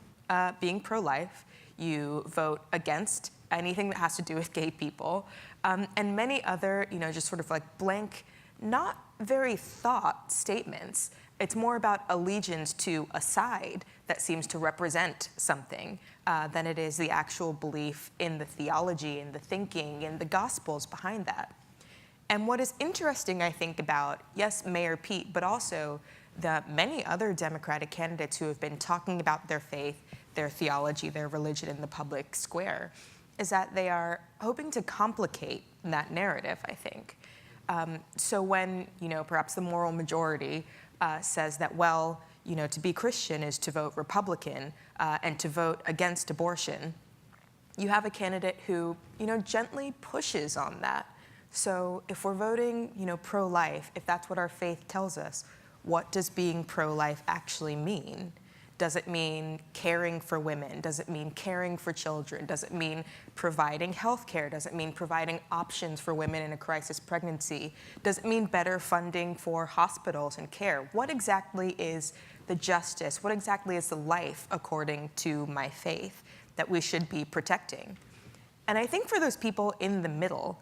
being pro-life, you vote against anything that has to do with gay people, and many other, just sort of like blank, not very thought statements. It's more about allegiance to a side that seems to represent something than it is the actual belief in the theology and the thinking and the gospels behind that. And what is interesting, I think, about, yes, Mayor Pete, but also the many other Democratic candidates who have been talking about their faith, their theology, their religion in the public square, is that they are hoping to complicate that narrative, I think. So when, perhaps the moral majority says that, well, to be Christian is to vote Republican and to vote against abortion, you have a candidate who, gently pushes on that. So if we're voting, pro-life, if that's what our faith tells us, what does being pro-life actually mean? Does it mean caring for women? Does it mean caring for children? Does it mean providing health care? Does it mean providing options for women in a crisis pregnancy? Does it mean better funding for hospitals and care? What exactly is the justice? What exactly is the life according to my faith that we should be protecting? And I think for those people in the middle,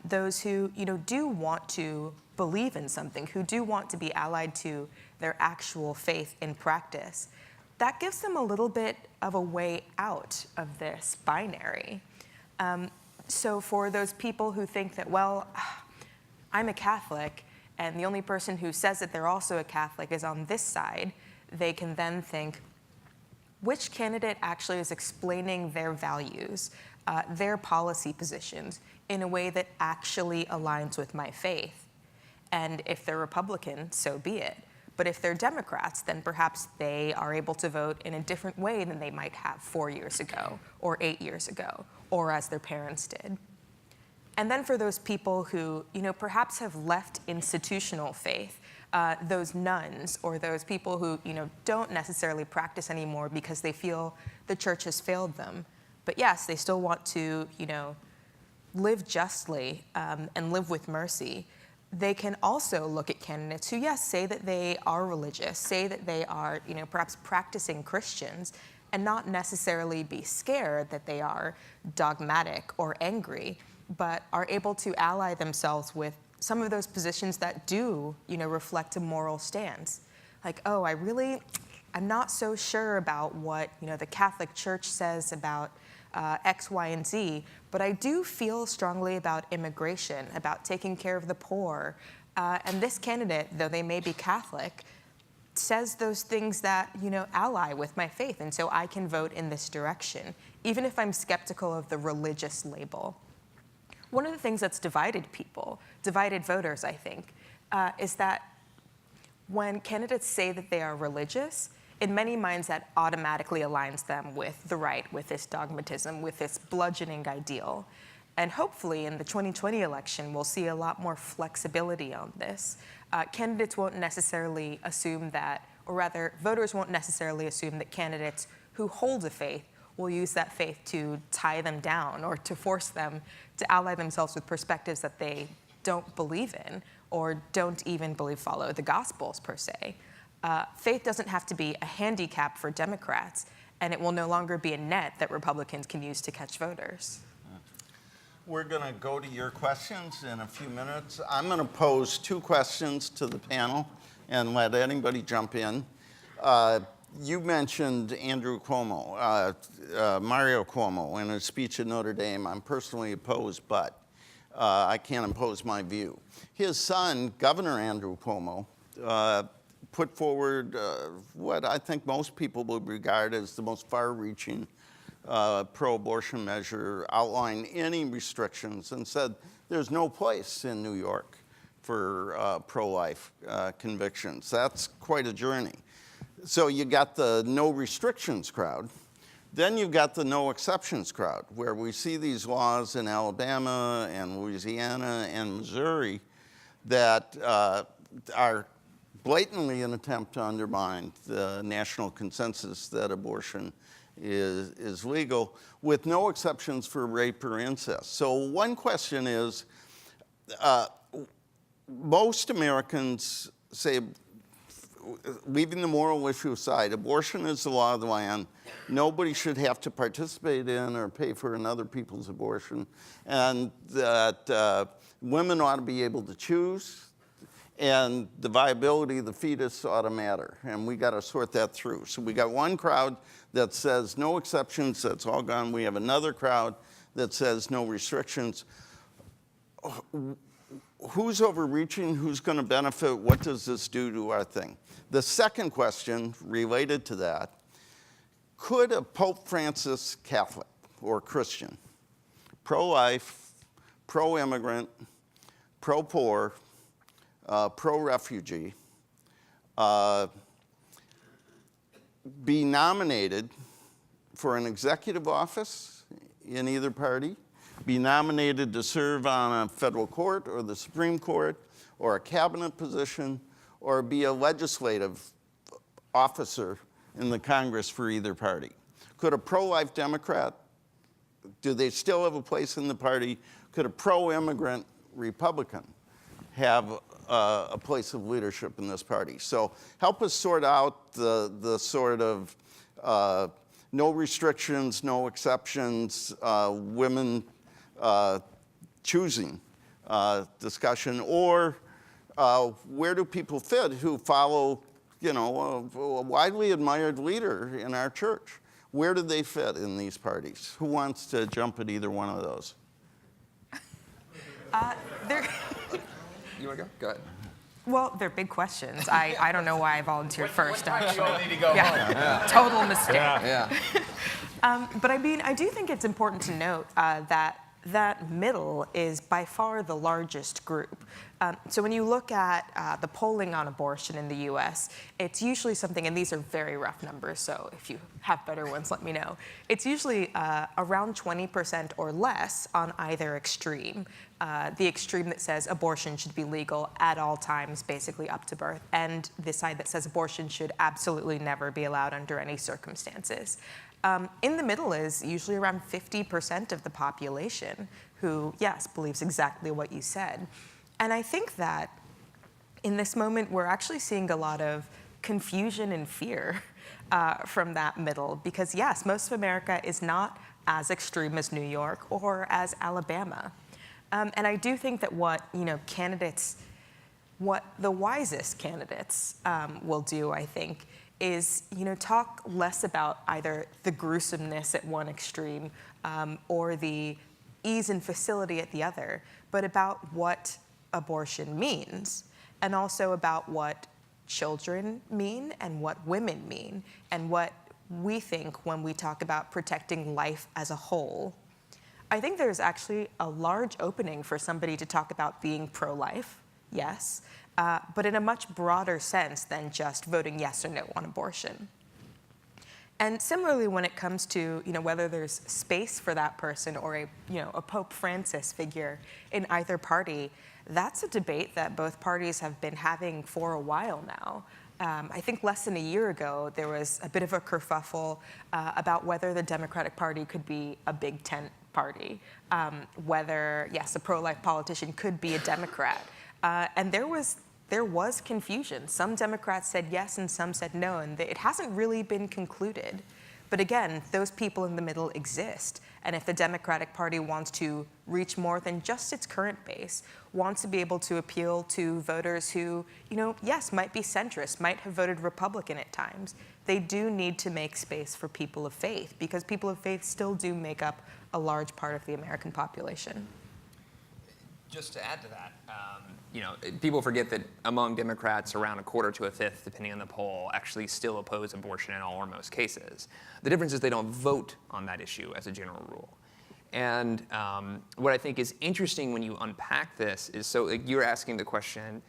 those who do want to believe in something, who do want to be allied to their actual faith in practice, that gives them a little bit of a way out of this binary. So for those people who think that, well, I'm a Catholic, and the only person who says that they're also a Catholic is on this side, they can then think, which candidate actually is explaining their values, their policy positions, in a way that actually aligns with my faith? And if they're Republican, so be it. But if they're Democrats, then perhaps they are able to vote in a different way than they might have 4 years ago, or 8 years ago, or as their parents did. And then for those people who, perhaps have left institutional faith, those nuns or those people who, don't necessarily practice anymore because they feel the church has failed them. But yes, they still want to, live justly and live with mercy. They can also look at candidates who, yes, say that they are religious, say that they are, perhaps practicing Christians, and not necessarily be scared that they are dogmatic or angry, but are able to ally themselves with some of those positions that do, reflect a moral stance. Like, oh, I'm not so sure about what, the Catholic Church says about X, Y, and Z, but I do feel strongly about immigration, about taking care of the poor. And this candidate, though they may be Catholic, says those things that, ally with my faith, and so I can vote in this direction, even if I'm skeptical of the religious label. One of the things that's divided people, divided voters, I think, is that when candidates say that they are religious, in many minds that automatically aligns them with the right, with this dogmatism, with this bludgeoning ideal. And hopefully in the 2020 election, we'll see a lot more flexibility on this. Candidates won't necessarily assume that, or rather, voters won't necessarily assume that candidates who hold a faith will use that faith to tie them down or to force them to ally themselves with perspectives that they don't believe in or don't even believe follow the Gospels per se. Faith doesn't have to be a handicap for Democrats, and it will no longer be a net that Republicans can use to catch voters. We're going to go to your questions in a few minutes. I'm going to pose 2 questions to the panel and let anybody jump in. You mentioned Andrew Cuomo, Mario Cuomo, in a speech at Notre Dame. I'm personally opposed, but I can't impose my view. His son, Governor Andrew Cuomo, put forward what I think most people would regard as the most far-reaching pro-abortion measure, outlining any restrictions, and said there's no place in New York for pro-life convictions. That's quite a journey. So you got the no restrictions crowd. Then you've got the no exceptions crowd, where we see these laws in Alabama and Louisiana and Missouri that are blatantly an attempt to undermine the national consensus that abortion is legal, with no exceptions for rape or incest. So one question is, most Americans say, leaving the moral issue aside, abortion is the law of the land. Nobody should have to participate in or pay for another people's abortion, and that women ought to be able to choose, and the viability of the fetus ought to matter, and we got to sort that through. So we got one crowd that says no exceptions, that's all gone. We have another crowd that says no restrictions. Who's overreaching? Who's going to benefit? What does this do to our thing? The second question related to that, could a Pope Francis Catholic or Christian, pro-life, pro-immigrant, pro-poor, pro-refugee, be nominated for an executive office in either party, be nominated to serve on a federal court or the Supreme Court or a cabinet position, or be a legislative officer in the Congress for either party? Could a pro-life Democrat, do they still have a place in the party? Could a pro-immigrant Republican have a place of leadership in this party? So help us sort out the sort of no restrictions, no exceptions, women choosing discussion, or where do people fit who follow, a widely admired leader in our church? Where do they fit in these parties? Who wants to jump at either one of those? You want to go? Go ahead. Well, they're big questions. I don't know why I volunteered first, actually. You all need to go home. Yeah. Total mistake. Yeah. But I mean, I do think it's important to note that middle is by far the largest group. So when you look at the polling on abortion in the US, it's usually something, and these are very rough numbers, so if you have better ones, let me know. It's usually around 20% or less on either extreme. The extreme that says abortion should be legal at all times, basically up to birth, and the side that says abortion should absolutely never be allowed under any circumstances. In the middle is usually around 50% of the population who, yes, believes exactly what you said. And I think that in this moment, we're actually seeing a lot of confusion and fear from that middle, because yes, most of America is not as extreme as New York or as Alabama. And I do think that what the wisest candidates will do, I think, is talk less about either the gruesomeness at one extreme or the ease and facility at the other, but about what abortion means, and also about what children mean and what women mean, and what we think when we talk about protecting life as a whole. I think there's actually a large opening for somebody to talk about being pro-life, yes, but in a much broader sense than just voting yes or no on abortion. And similarly, when it comes to whether there's space for that person or a Pope Francis figure in either party, that's a debate that both parties have been having for a while now. I think less than a year ago, there was a bit of a kerfuffle about whether the Democratic Party could be a big tent party, whether, yes, a pro-life politician could be a Democrat. And there was confusion. Some Democrats said yes and some said no, and it hasn't really been concluded. But again, those people in the middle exist. And if the Democratic Party wants to reach more than just its current base, wants to be able to appeal to voters who, yes, might be centrist, might have voted Republican at times, they do need to make space for people of faith, because people of faith still do make up a large part of the American population. Just to add to that, people forget that among Democrats, around a quarter to a fifth, depending on the poll, actually still oppose abortion in all or most cases. The difference is they don't vote on that issue as a general rule. And what I think is interesting when you unpack this is, so you're asking the question,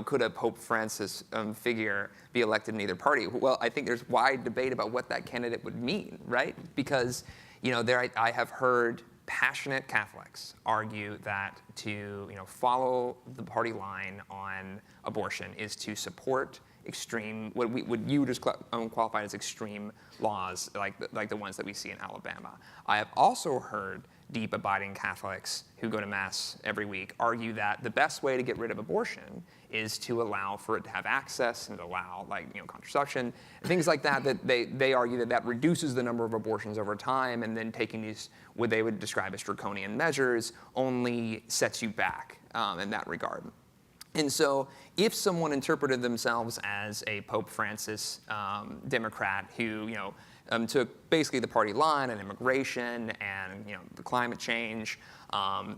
could a Pope Francis figure be elected in either party? Well, I think there's wide debate about what that candidate would mean, right? Because, I have heard passionate Catholics argue that to follow the party line on abortion is to support extreme, what you just qualified as extreme laws, like the ones that we see in Alabama. I have also heard deep abiding Catholics who go to Mass every week argue that the best way to get rid of abortion is to allow for it to have access and allow contraception and things like that, that they argue that reduces the number of abortions over time, and then taking these, what they would describe as draconian measures, only sets you back in that regard. And so if someone interpreted themselves as a Pope Francis Democrat who took basically the party line on immigration and the climate change,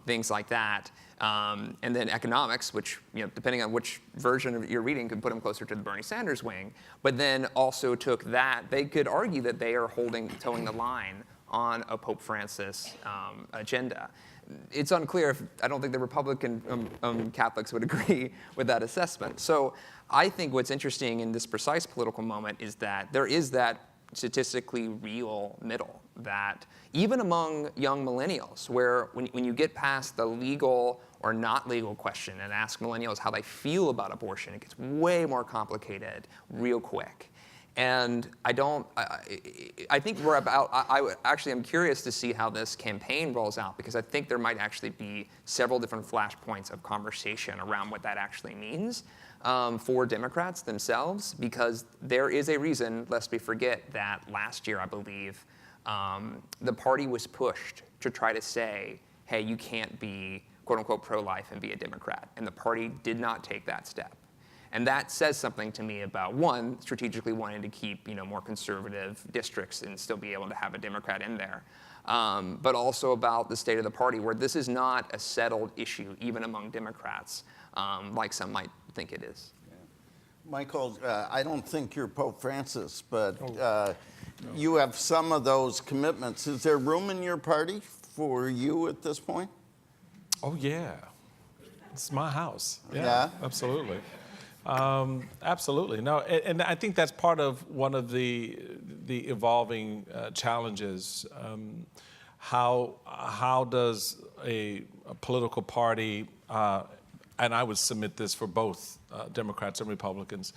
things like that, and then economics, which depending on which version of you're reading could put them closer to the Bernie Sanders wing, but then also took that, they could argue that they are towing the line on a Pope Francis agenda. It's unclear I don't think the Republican Catholics would agree with that assessment. So I think what's interesting in this precise political moment is that there is that statistically real middle, that even among young millennials, where when you get past the legal or not legal question and ask millennials how they feel about abortion, it gets way more complicated real quick. And I think we're about, I'm curious to see how this campaign rolls out, because I think there might actually be several different flashpoints of conversation around what that actually means for Democrats themselves, because there is a reason, lest we forget, that last year, I believe, the party was pushed to try to say, hey, you can't be quote unquote pro-life and be a Democrat. And the party did not take that step. And that says something to me about, one, strategically wanting to keep more conservative districts and still be able to have a Democrat in there, but also about the state of the party, where this is not a settled issue, even among Democrats, like some might think it is. Yeah. Michael, I don't think you're Pope Francis, but you have some of those commitments. Is there room in your party for you at this point? Oh, yeah. It's my house. Yeah? Absolutely. Absolutely. No, and I think that's part of one of the evolving challenges. How does a political party, and I would submit this for both Democrats and Republicans,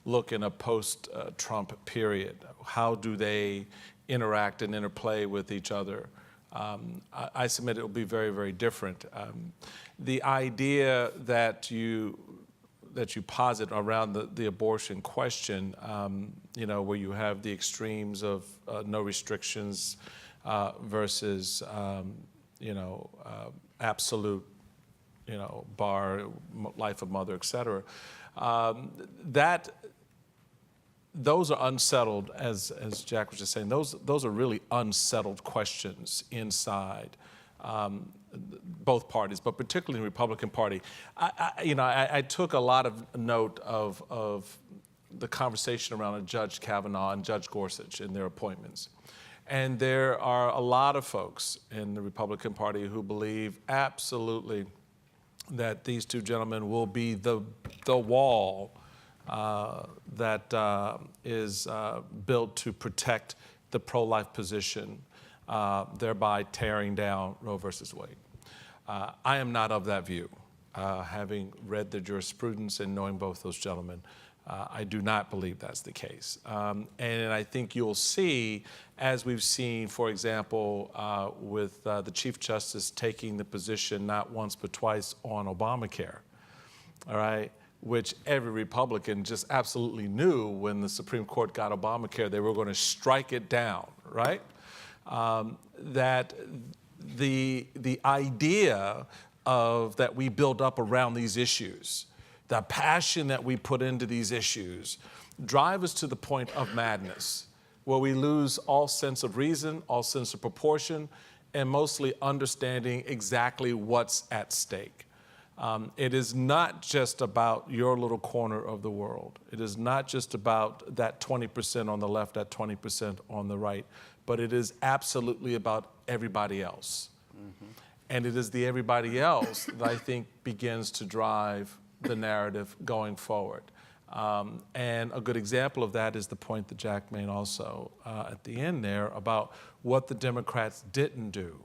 look in a post-Trump period? How do they interact and interplay with each other? I submit it will be very, very different. The idea that you posit around the abortion question, where you have the extremes of no restrictions versus, absolute, bar, life of mother, et cetera, those are unsettled, as Jack was just saying. Those are really unsettled questions inside both parties, but particularly the Republican Party. I took a lot of note of the conversation around Judge Kavanaugh and Judge Gorsuch and their appointments. And there are a lot of folks in the Republican Party who believe absolutely that these two gentlemen will be the wall that is built to protect the pro-life position, thereby tearing down Roe versus Wade. I am not of that view. Having read the jurisprudence and knowing both those gentlemen, I do not believe that's the case. And I think you'll see, as we've seen, for example, with the Chief Justice taking the position not once but twice on Obamacare, all right, which every Republican just absolutely knew when the Supreme Court got Obamacare, they were going to strike it down, right? That the idea of that we build up around these issues, the passion that we put into these issues, drive us to the point of madness, where we lose all sense of reason, all sense of proportion, and mostly understanding exactly what's at stake. It is not just about your little corner of the world. It is not just about that 20% on the left, that 20% on the right, but it is absolutely about everybody else. Mm-hmm. And it is the everybody else that I think begins to drive the narrative going forward. And a good example of that is the point that Jack made also at the end there about what the Democrats didn't do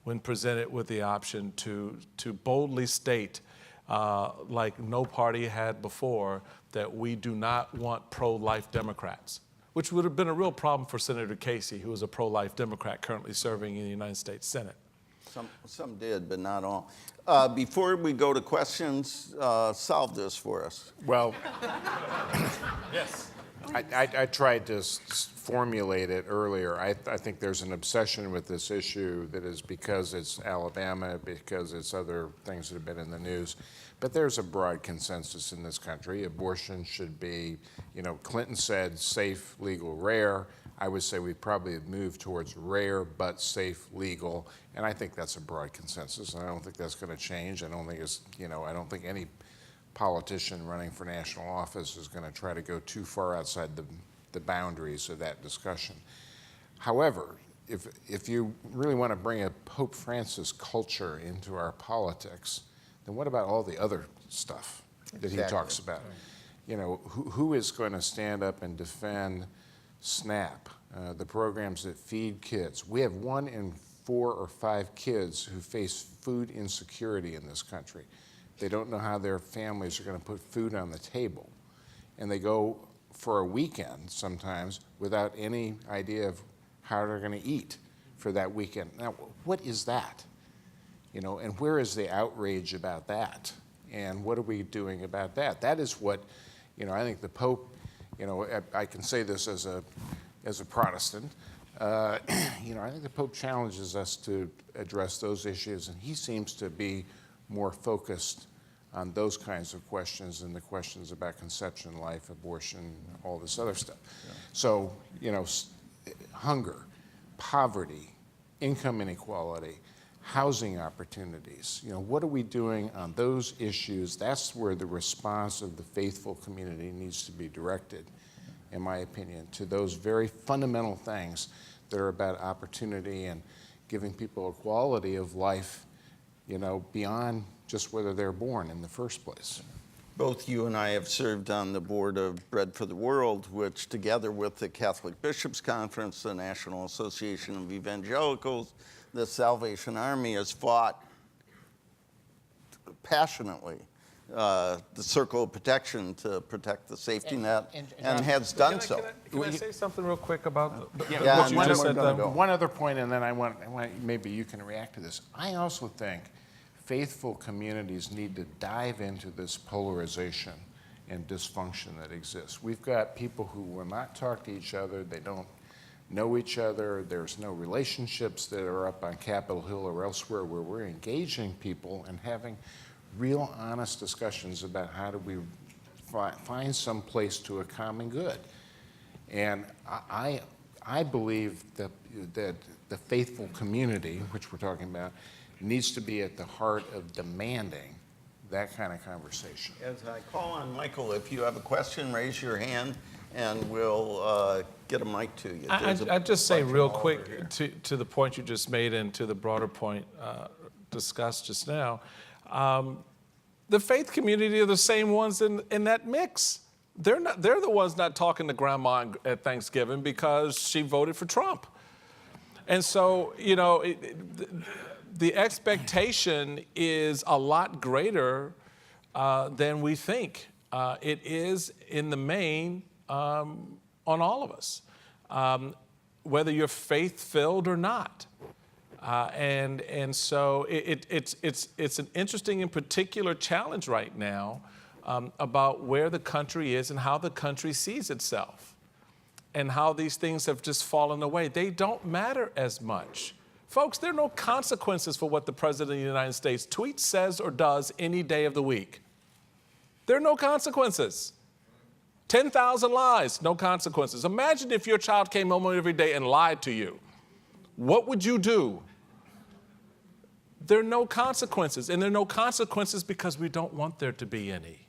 when presented with the option to boldly state, like no party had before, that we do not want pro-life Democrats, which would have been a real problem for Senator Casey, who is a pro-life Democrat currently serving in the United States Senate. Some did, but not all. Before we go to questions, solve this for us. Well, Yes. I tried to formulate it earlier. I think there's an obsession with this issue that is because it's Alabama, because it's other things that have been in the news. But there's a broad consensus in this country. Abortion should be, Clinton said safe, legal, rare. I would say we probably have moved towards rare but safe, legal, and I think that's a broad consensus. And I don't think that's going to change. I don't think it's, I don't think any politician running for national office is going to try to go too far outside the boundaries of that discussion. However, if you really want to bring a Pope Francis culture into our politics, then what about all the other stuff that he talks about? Who is going to stand up and defend SNAP, the programs that feed kids? We have 1 in 4 or 5 kids who face food insecurity in this country. They don't know how their families are going to put food on the table. And they go for a weekend sometimes without any idea of how they're going to eat for that weekend. Now, what is that? And where is the outrage about that? And what are we doing about that? That is what, I think the Pope, I can say this as a Protestant, I think the Pope challenges us to address those issues, and he seems to be more focused on those kinds of questions than the questions about conception, life, abortion, all this other stuff. Yeah. So, hunger, poverty, income inequality, housing opportunities, what are we doing on those issues? That's where the response of the faithful community needs to be directed, in my opinion, to those very fundamental things that are about opportunity and giving people a quality of life, beyond just whether they're born in the first place. Both you and I have served on the board of Bread for the World, which together with the Catholic Bishops' Conference, the National Association of Evangelicals, the Salvation Army has fought passionately the circle of protection to protect the safety net and has done so. Can I say something real quick about Yeah, what you just said? One other point, and then I want maybe you can react to this. I also think faithful communities need to dive into this polarization and dysfunction that exists. We've got people who will not talk to each other. They don't know each other. There's no relationships that are up on Capitol Hill or elsewhere where we're engaging people and having real honest discussions about how do we find some place to a common good. And I believe that the faithful community, which we're talking about, needs to be at the heart of demanding that kind of conversation. As I call on Michael, if you have a question, raise your hand and we'll get a mic to you. I'd just say real quick to the point you just made and to the broader point discussed just now, the faith community are the same ones in that mix. They're the ones not talking to grandma at Thanksgiving because she voted for Trump. And so, the expectation is a lot greater than we think. It is, in the main, on all of us, whether you're faith-filled or not. And so it's an interesting and particular challenge right now about where the country is and how the country sees itself and how these things have just fallen away. They don't matter as much. Folks, there are no consequences for what the President of the United States tweets, says, or does any day of the week. There are no consequences. 10,000 lies, no consequences. Imagine if your child came home every day and lied to you. What would you do? There are no consequences, and there are no consequences because we don't want there to be any.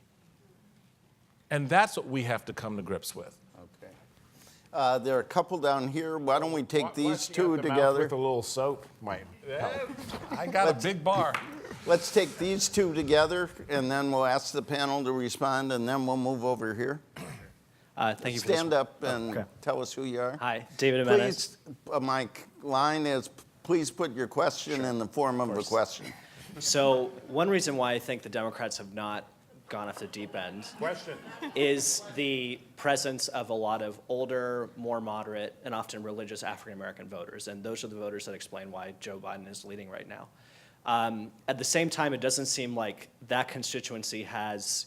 And that's what we have to come to grips with. Okay. There are a couple down here. Why don't we take these two together? With a little soap might help. I got a big bar. Let's take these two together, and then we'll ask the panel to respond, and then we'll move over here. Thank you for this. Stand up and tell us who you are. Hi, David Jimenez. Please, my line is, please put your question in the form of a question. So one reason why I think the Democrats have not gone off the deep end is the presence of a lot of older, more moderate, and often religious African-American voters. And those are the voters that explain why Joe Biden is leading right now. At the same time, it doesn't seem like that constituency has,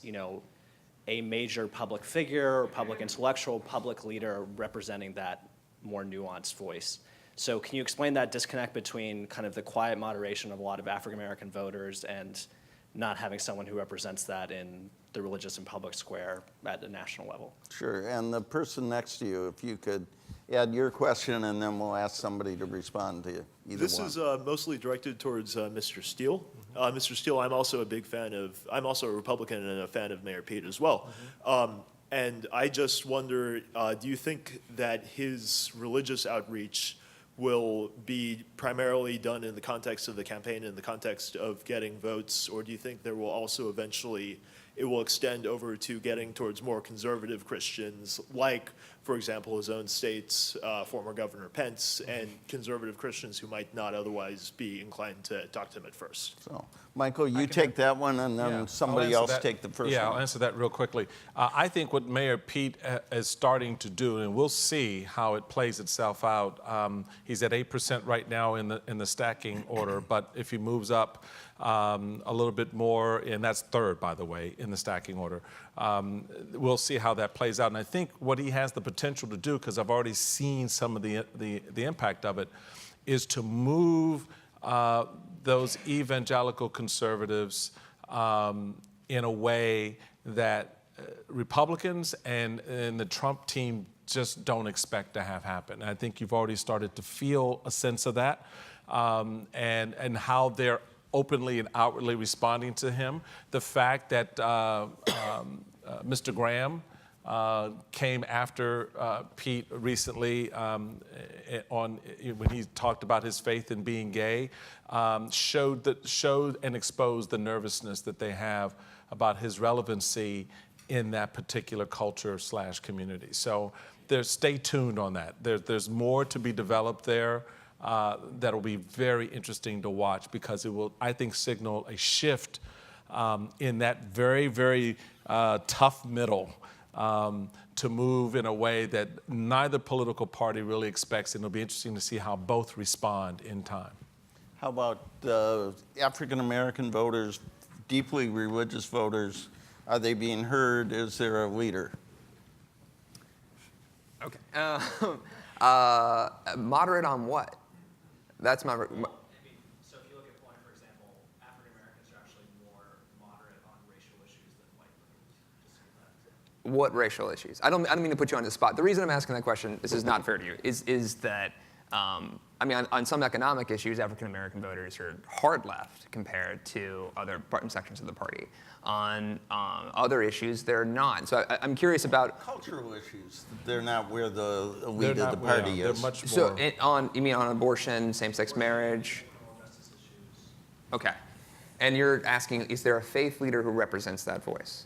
a major public figure, or public intellectual, public leader representing that more nuanced voice. So can you explain that disconnect between kind of the quiet moderation of a lot of African-American voters and not having someone who represents that in the religious and public square at the national level? Sure, and the person next to you, if you could add your question, and then we'll ask somebody to respond to you, either This one. is mostly directed towards Mr. Steele. Mr. Steele, I'm also a Republican and a fan of Mayor Pete as well. And I just wonder, do you think that his religious outreach will be primarily done in the context of the campaign, in the context of getting votes, or do you think there will also eventually, it will extend over to getting towards more conservative Christians, like, for example, his own state's former Governor Pence, and conservative Christians who might not otherwise be inclined to talk to him at first? So, Michael, you take that one, and then somebody else take the first one. Yeah, I'll answer that real quickly. I think what Mayor Pete is starting to do, and we'll see how it plays itself out. He's at 8% right now in the stacking order, but if he moves up a little bit more, and that's third, by the way, in the stacking order, we'll see how that plays out. And I think what he has the potential to do, because I've already seen some of the impact of it, is to move those evangelical conservatives in a way that Republicans and the Trump team just don't expect to have happen. And I think you've already started to feel a sense of that, and how they're openly and outwardly responding to him. The fact that Mr. Graham came after Pete recently when he talked about his faith in being gay, showed and exposed the nervousness that they have about his relevancy in that particular culture / community. So stay tuned on that. There's more to be developed there that'll be very interesting to watch, because it will, I think, signal a shift in that very, very tough middle, to move in a way that neither political party really expects, and it'll be interesting to see how both respond in time. How about African American voters, deeply religious voters? Are they being heard? Is there a leader? Okay. Moderate on what? That's my. So if you look at one, for example, African Americans are actually more moderate on racial issues than white voters. What racial issues? I don't mean to put you on the spot. The reason I'm asking that question, this is not fair to you, is that, on some economic issues, African American voters are hard left compared to other sections of the party. On other issues, they're not. So I'm curious about Cultural issues. They're not where the elite of the party They're is. much more. So you mean on abortion, same-sex marriage? Okay. And you're asking, is there a faith leader who represents that voice?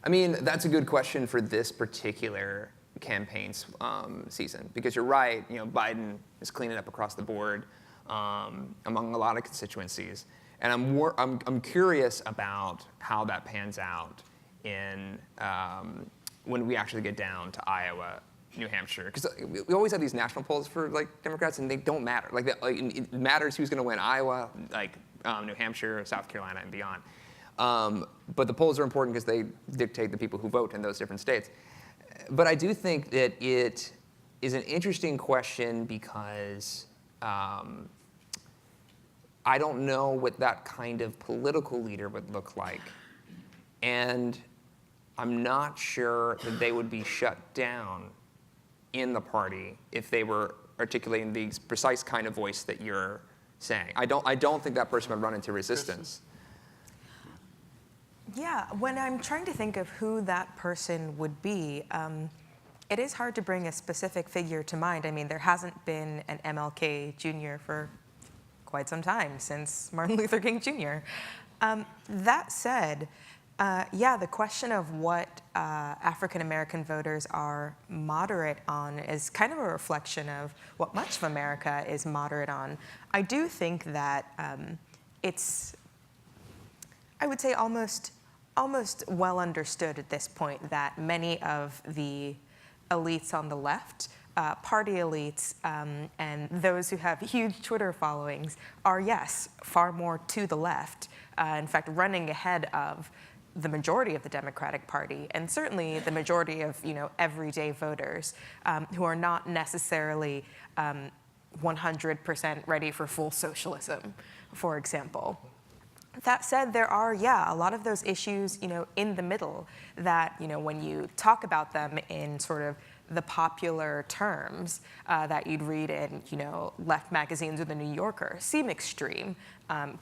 I mean, that's a good question for this particular campaign season, because you're right. Biden is cleaning up across the board among a lot of constituencies, and I'm curious about how that pans out in when we actually get down to Iowa, New Hampshire, because we always have these national polls for Democrats, and they don't matter. It matters who's going to win Iowa, New Hampshire, South Carolina, and beyond. But the polls are important because they dictate the people who vote in those different states. But I do think that it is an interesting question because I don't know what that kind of political leader would look like. And I'm not sure that they would be shut down in the party if they were articulating the precise kind of voice that you're saying. I don't think that person would run into resistance. Yeah, when I'm trying to think of who that person would be, it is hard to bring a specific figure to mind. I mean, there hasn't been an MLK Jr. for quite some time, since Martin Luther King Jr. That said, the question of what African American voters are moderate on is kind of a reflection of what much of America is moderate on. I do think that it's, I would say, almost well understood at this point that many of the elites on the left, party elites, and those who have huge Twitter followings are, yes, far more to the left, in fact, running ahead of the majority of the Democratic Party, and certainly the majority of everyday voters who are not necessarily 100% ready for full socialism, for example. That said, there are, a lot of those issues, in the middle that, when you talk about them in sort of the popular terms that you'd read in, left magazines or the New Yorker, seem extreme,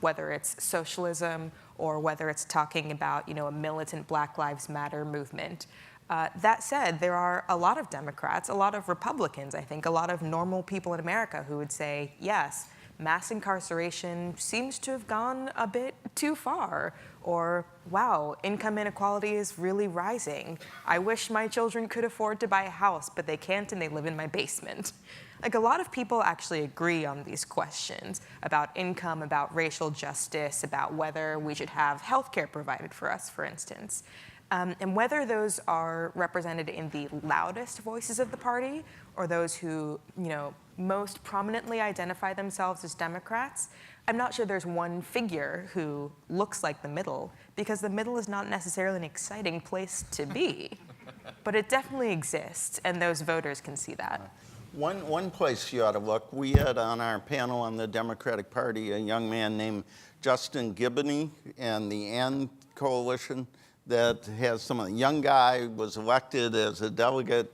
whether it's socialism or whether it's talking about, a militant Black Lives Matter movement. That said, there are a lot of Democrats, a lot of Republicans, I think, a lot of normal people in America who would say, yes, mass incarceration seems to have gone a bit too far, or, wow, income inequality is really rising. I wish my children could afford to buy a house, but they can't and they live in my basement. A lot of people actually agree on these questions about income, about racial justice, about whether we should have health care provided for us, for instance. And whether those are represented in the loudest voices of the party or those who, most prominently identify themselves as Democrats, I'm not sure there's one figure who looks like the middle, because the middle is not necessarily an exciting place to be. But it definitely exists, and those voters can see that. One place you ought to look, we had on our panel on the Democratic Party a young man named Justin Giboney and the AND Coalition that has some of the young guy was elected as a delegate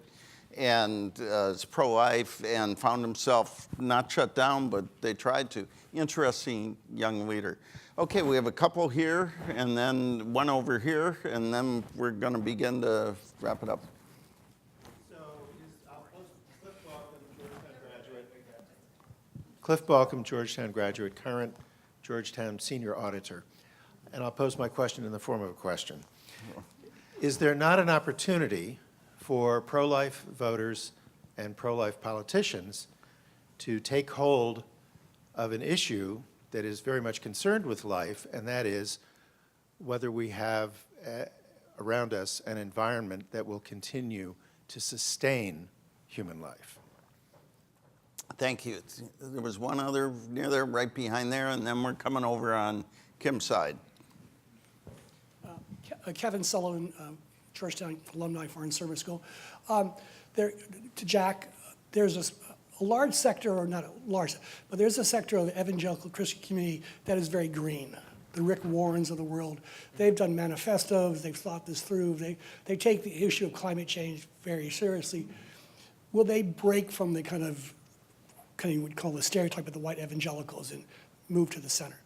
and is pro-life and found himself not shut down, but they tried to. Interesting young leader. Okay, we have a couple here and then one over here, and then we're going to begin to wrap it up. Cliff Balcom, Georgetown graduate, current Georgetown senior auditor. And I'll pose my question in the form of a question. Is there not an opportunity for pro-life voters and pro-life politicians to take hold of an issue that is very much concerned with life, and that is whether we have around us an environment that will continue to sustain human life? Thank you. There was one other near there, right behind there, and then we're coming over on Kim's side. Kevin Sullivan, Georgetown Alumni Foreign Service School. To Jack, there's a large sector, or not a large, but there's a sector of the evangelical Christian community that is very green. The Rick Warrens of the world. They've done manifestos, they've thought this through, they take the issue of climate change very seriously. Will they break from the kind of you would call the stereotype of the white evangelicals and move to the center?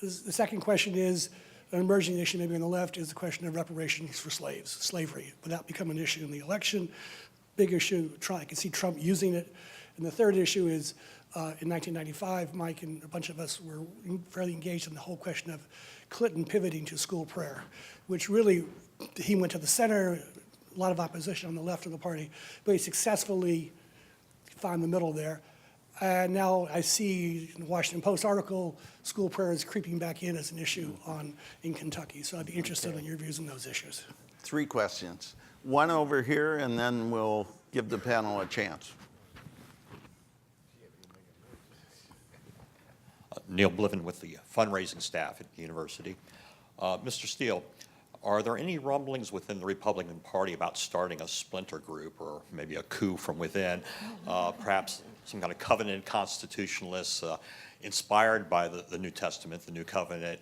The second question is, an emerging issue maybe on the left is the question of reparations for slaves, slavery. Will that become an issue in the election? Big issue, I can see Trump using it. And the third issue is, in 1995, Mike and a bunch of us were fairly engaged in the whole question of Clinton pivoting to school prayer, which really he went to the center, a lot of opposition on the left of the party, but he successfully found the middle there. And now I see in the Washington Post article, school prayer is creeping back in as an issue in Kentucky. So I'd be interested in your views on those issues. 3 questions. One over here, and then we'll give the panel a chance. Neil Bliven with the fundraising staff at the university. Mr. Steele, are there any rumblings within the Republican Party about starting a splinter group or maybe a coup from within, perhaps some kind of covenant constitutionalists inspired by the New Testament, the New Covenant,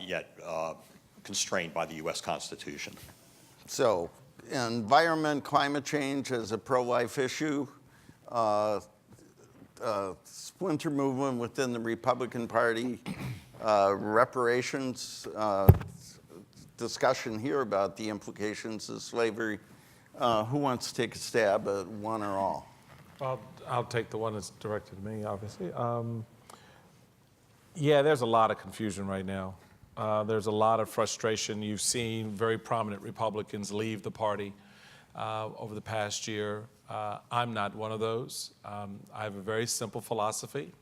yet constrained by the U.S. Constitution? So, environment, climate change as a pro-life issue, splinter movement within the Republican Party, reparations, discussion here about the implications of slavery. Who wants to take a stab at one or all? I'll take the one that's directed to me, obviously. Yeah, there's a lot of confusion right now. There's a lot of frustration. You've seen very prominent Republicans leave the party over the past year. I'm not one of those. I have a very simple philosophy.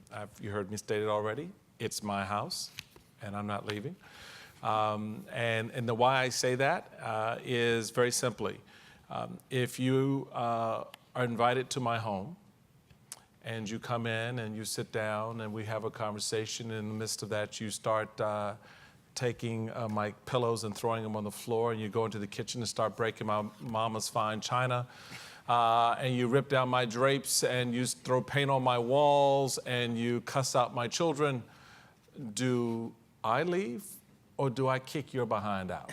You heard me state it already. It's my house, and I'm not leaving. And the why I say that is very simply, if you are invited to my home, and you come in and you sit down and we have a conversation, in the midst of that you start taking my pillows and throwing them on the floor, and you go into the kitchen and start breaking my mama's fine china, and you rip down my drapes and you throw paint on my walls and you cuss out my children, do I leave or do I kick your behind out?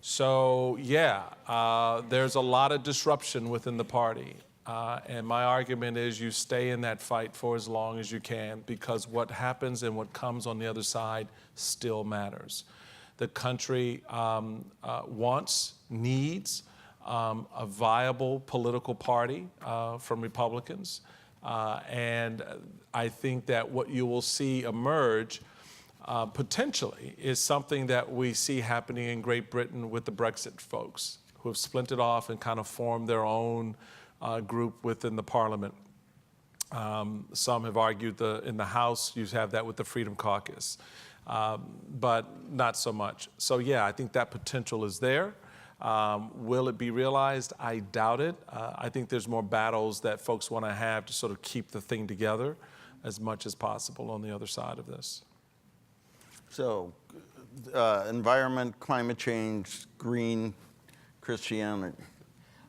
So yeah, there's a lot of disruption within the party. And my argument is you stay in that fight for as long as you can, because what happens and what comes on the other side still matters. The country wants, needs a viable political party from Republicans. And I think that what you will see emerge potentially is something that we see happening in Great Britain with the Brexit folks, who have splintered off and kind of formed their own group within the parliament. Some have argued in the House, you have that with the Freedom Caucus, but not so much. So yeah, I think that potential is there. Will it be realized? I doubt it. I think there's more battles that folks want to have to sort of keep the thing together as much as possible on the other side of this. So, environment, climate change, green, Christianity.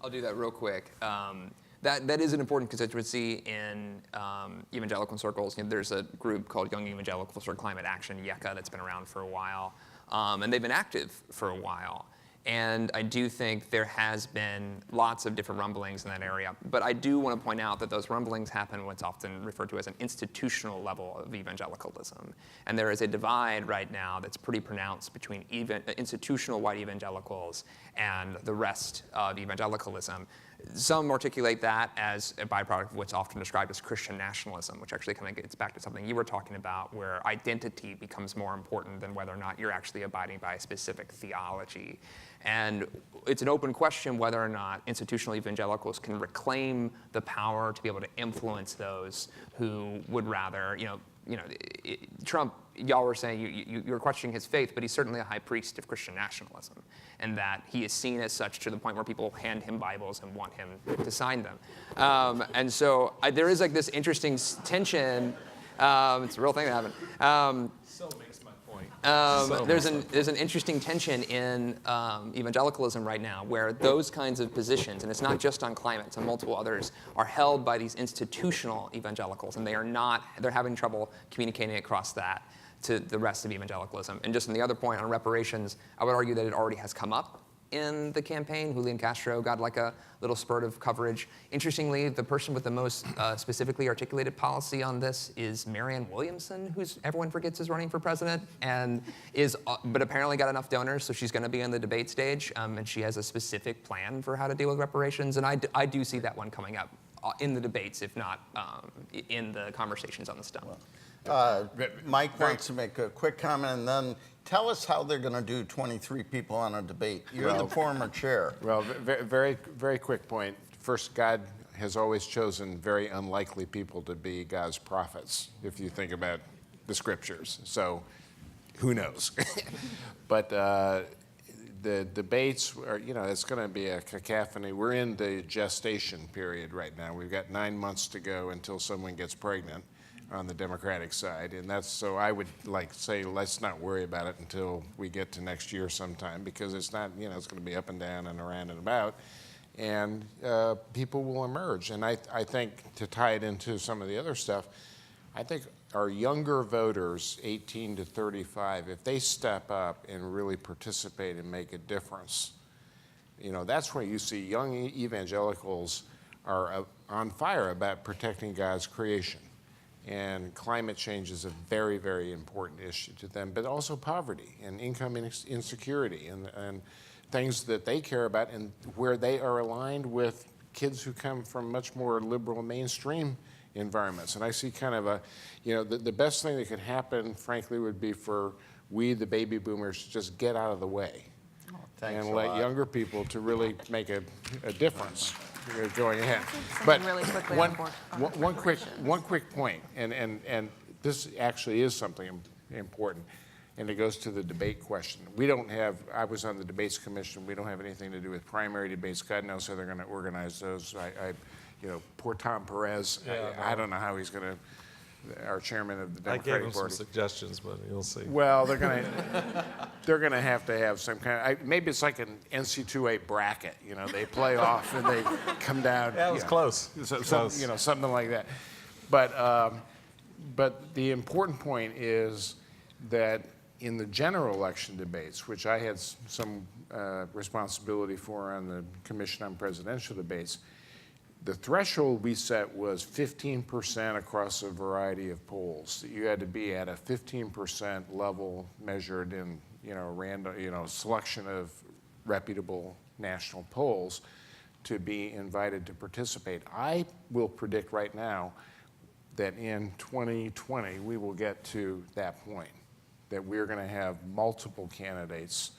I'll do that real quick. That is an important constituency in evangelical circles. You know, there's a group called Young Evangelicals for Climate Action, YECA, that's been around for a while. And they've been active for a while. And I do think there has been lots of different rumblings in that area. But I do want to point out that those rumblings happen what's often referred to as an institutional level of evangelicalism. And there is a divide right now that's pretty pronounced between institutional white evangelicals and the rest of evangelicalism. Some articulate that as a byproduct of what's often described as Christian nationalism, which actually kind of gets back to something you were talking about, where identity becomes more important than whether or not you're actually abiding by a specific theology. And it's an open question whether or not institutional evangelicals can reclaim the power to be able to influence those who would rather, Trump, y'all were saying you're questioning his faith, but he's certainly a high priest of Christian nationalism, and that he is seen as such to the point where people hand him Bibles and want him to sign them. And so there is like this interesting tension. It's a real thing that happened. So makes my point. There's an interesting tension in evangelicalism right now, where those kinds of positions, and it's not just on climate, it's on multiple others, are held by these institutional evangelicals, and they're having trouble communicating across that to the rest of evangelicalism. And just on the other point on reparations, I would argue that it already has come up in the campaign. Julian Castro got like a little spurt of coverage. Interestingly, the person with the most specifically articulated policy on this is Marianne Williamson, who's everyone forgets is running for president, and but apparently got enough donors, so she's going to be in the debate stage, and she has a specific plan for how to deal with reparations. And I do see that one coming up in the debates, if not in the conversations on the stuff. Mike wants to make a quick comment, and then tell us how they're going to do 23 people on a debate. You're the former chair. Well, very, very quick point. First, God has always chosen very unlikely people to be God's prophets, if you think about the scriptures. So, who knows? But the debates are, it's going to be a cacophony. We're in the gestation period right now. We've got 9 months to go until someone gets pregnant on the Democratic side. And so I would say, let's not worry about it until we get to next year sometime, because it's not, it's going to be up and down and around and about. And people will emerge. And I think, to tie it into some of the other stuff, I think our younger voters, 18 to 35, if they step up and really participate and make a difference, that's where you see young evangelicals are on fire about protecting God's creation. And climate change is a very, very important issue to them, but also poverty and income insecurity and things that they care about, and where they are aligned with kids who come from much more liberal mainstream environments. And I see kind of the best thing that could happen, frankly, would be for we, the baby boomers, to just get out of the way and let younger people to really make a difference going ahead. But really quickly one quick point, and this actually is something important, and it goes to the debate question. I was on the debates commission. We don't have anything to do with primary debates. God knows how they're going to organize those. Poor Tom Perez. I don't know how he's going to. Our chairman of the Democratic Party. I gave him some suggestions, but you'll see. Well, they're going to have some kind of, maybe it's like an NC2A bracket. They play off and they come down. Yeah, it was close. Something like that. But the important point is that in the general election debates, which I had some responsibility for on the Commission on Presidential Debates, the threshold we set was 15% across a variety of polls. You had to be at a 15% level measured in, random, selection of reputable national polls to be invited to participate. I will predict right now that in 2020 we will get to that point, that we're going to have multiple candidates,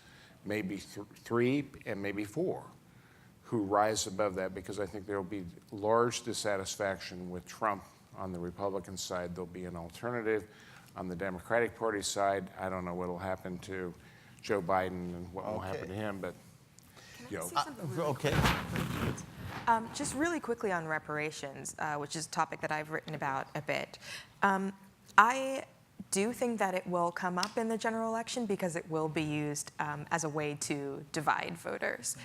maybe 3 and maybe 4. Who rise above that, because I think there will be large dissatisfaction with Trump on the Republican side. There'll be an alternative on the Democratic Party side. I don't know what will happen to Joe Biden and what will happen to him, but Okay. Just really quickly on reparations, which is a topic that I've written about a bit. I do think that it will come up in the general election because it will be used as a way to divide voters.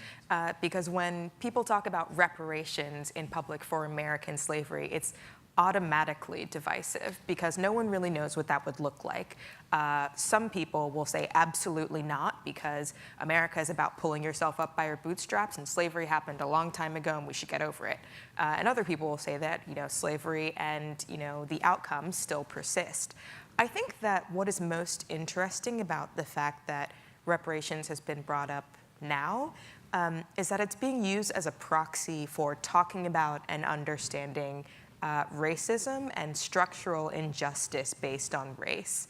Because when people talk about reparations in public for American slavery, it's automatically divisive because no one really knows what that would look like. Some people will say absolutely not because America is about pulling yourself up by your bootstraps and slavery happened a long time ago and we should get over it. And other people will say that slavery and the outcomes still persist. I think that what is most interesting about the fact that reparations has been brought up now is that it's being used as a proxy for talking about and understanding racism and structural injustice based on race.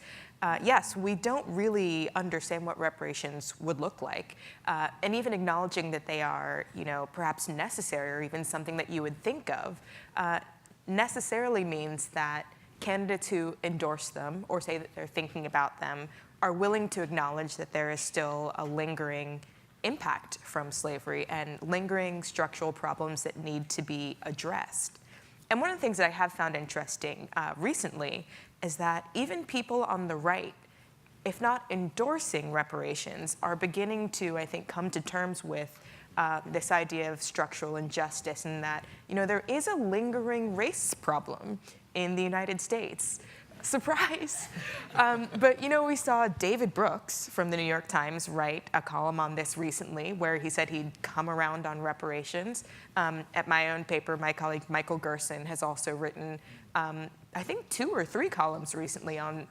Yes, we don't really understand what reparations would look like. And even acknowledging that they are, perhaps necessary or even something that you would think of, necessarily means that candidates who endorse them or say that they're thinking about them are willing to acknowledge that there is still a lingering impact from slavery and lingering structural problems that need to be addressed. And one of the things that I have found interesting recently is that even people on the right, if not endorsing reparations, are beginning to, I think, come to terms with this idea of structural injustice and that, there is a lingering race problem in the United States. Surprise! But we saw David Brooks from the New York Times write a column on this recently where he said he'd come around on reparations. At my own paper, my colleague Michael Gerson has also written, I think 2 or 3 columns recently on,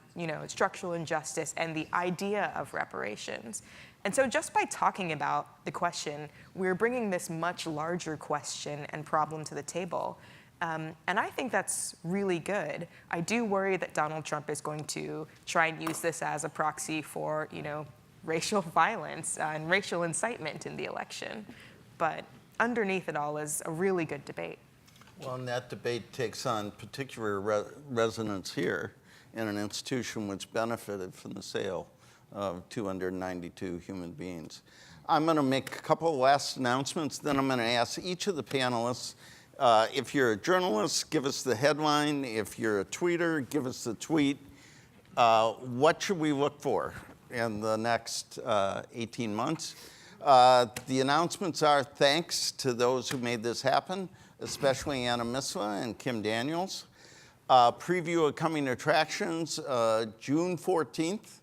structural injustice and the idea of reparations. And so just by talking about the question, we're bringing this much larger question and problem to the table. And I think that's really good. I do worry that Donald Trump is going to try and use this as a proxy for, racial violence and racial incitement in the election. But underneath it all is a really good debate. Well, and that debate takes on particular resonance here in an institution which benefited from the sale of 292 human beings. I'm going to make a couple of last announcements, then I'm going to ask each of the panelists, if you're a journalist, give us the headline. If you're a tweeter, give us the tweet. What should we look for in the next 18 months? The announcements are thanks to those who made this happen, especially Anna Miswa and Kim Daniels. Preview of coming attractions, June 14th.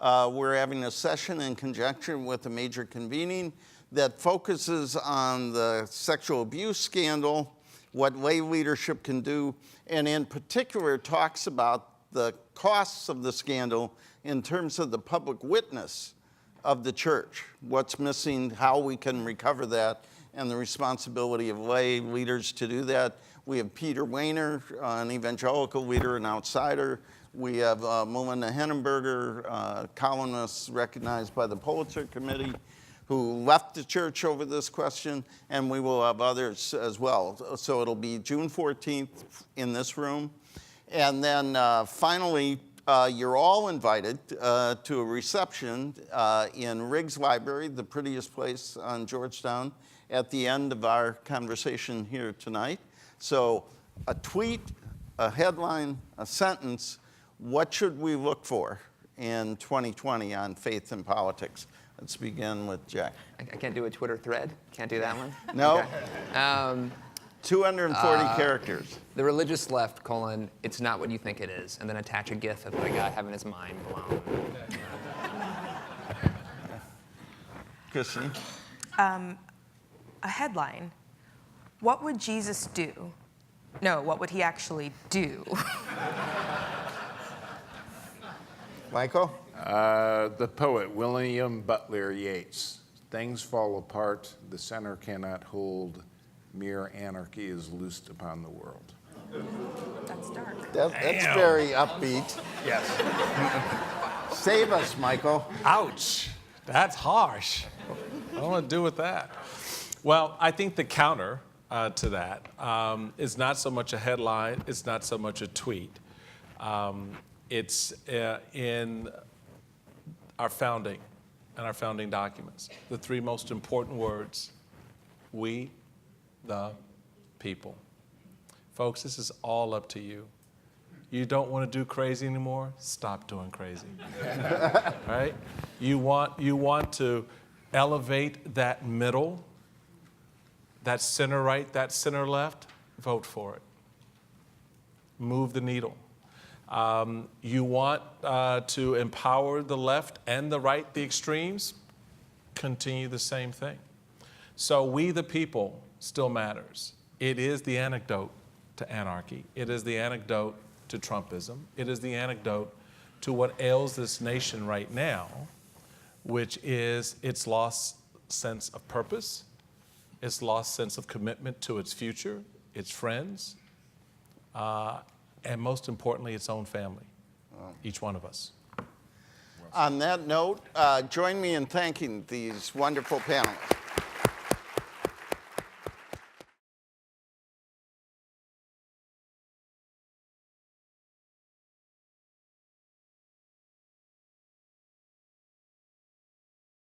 We're having a session in conjunction with a major convening that focuses on the sexual abuse scandal, what lay leadership can do, and in particular talks about the costs of the scandal in terms of the public witness of the church, what's missing, how we can recover that, and the responsibility of lay leaders to do that. We have Peter Wehner, an evangelical leader, an outsider. We have Melinda Henneberger, columnist recognized by the Pulitzer Committee, who left the church over this question, and we will have others as well. So it'll be June 14th in this room. And then finally, you're all invited to a reception in Riggs Library, the prettiest place on Georgetown, at the end of our conversation here tonight. So a tweet, a headline, a sentence, what should we look for in 2020 on faith and politics? Let's begin with Jack. I can't do a Twitter thread? Can't do that one? No. Okay. 240 characters. The religious left, it's not what you think it is, and then attach a GIF of a guy having his mind blown. Kristen? A headline, what would Jesus do? No, what would he actually do? Michael? The poet William Butler Yeats. Things fall apart, the center cannot hold, mere anarchy is loosed upon the world. That's dark. That's very upbeat. Yes. Save us, Michael. Ouch. That's harsh. I don't want to do with that. Well, I think the counter to that is not so much a headline, it's not so much a tweet. It's in our founding and our founding documents. The three most important words, we the people. Folks, this is all up to you. You don't want to do crazy anymore? Stop doing crazy. Right? You want to elevate that middle, that center right, that center left? Vote for it. Move the needle. You want to empower the left and the right, the extremes? Continue the same thing. So we the people still matters. It is the antidote to anarchy. It is the antidote to Trumpism. It is the antidote to what ails this nation right now, which is its lost sense of purpose, its lost sense of commitment to its future, its friends, and most importantly, its own family, each one of us. On that note, join me in thanking these wonderful panelists.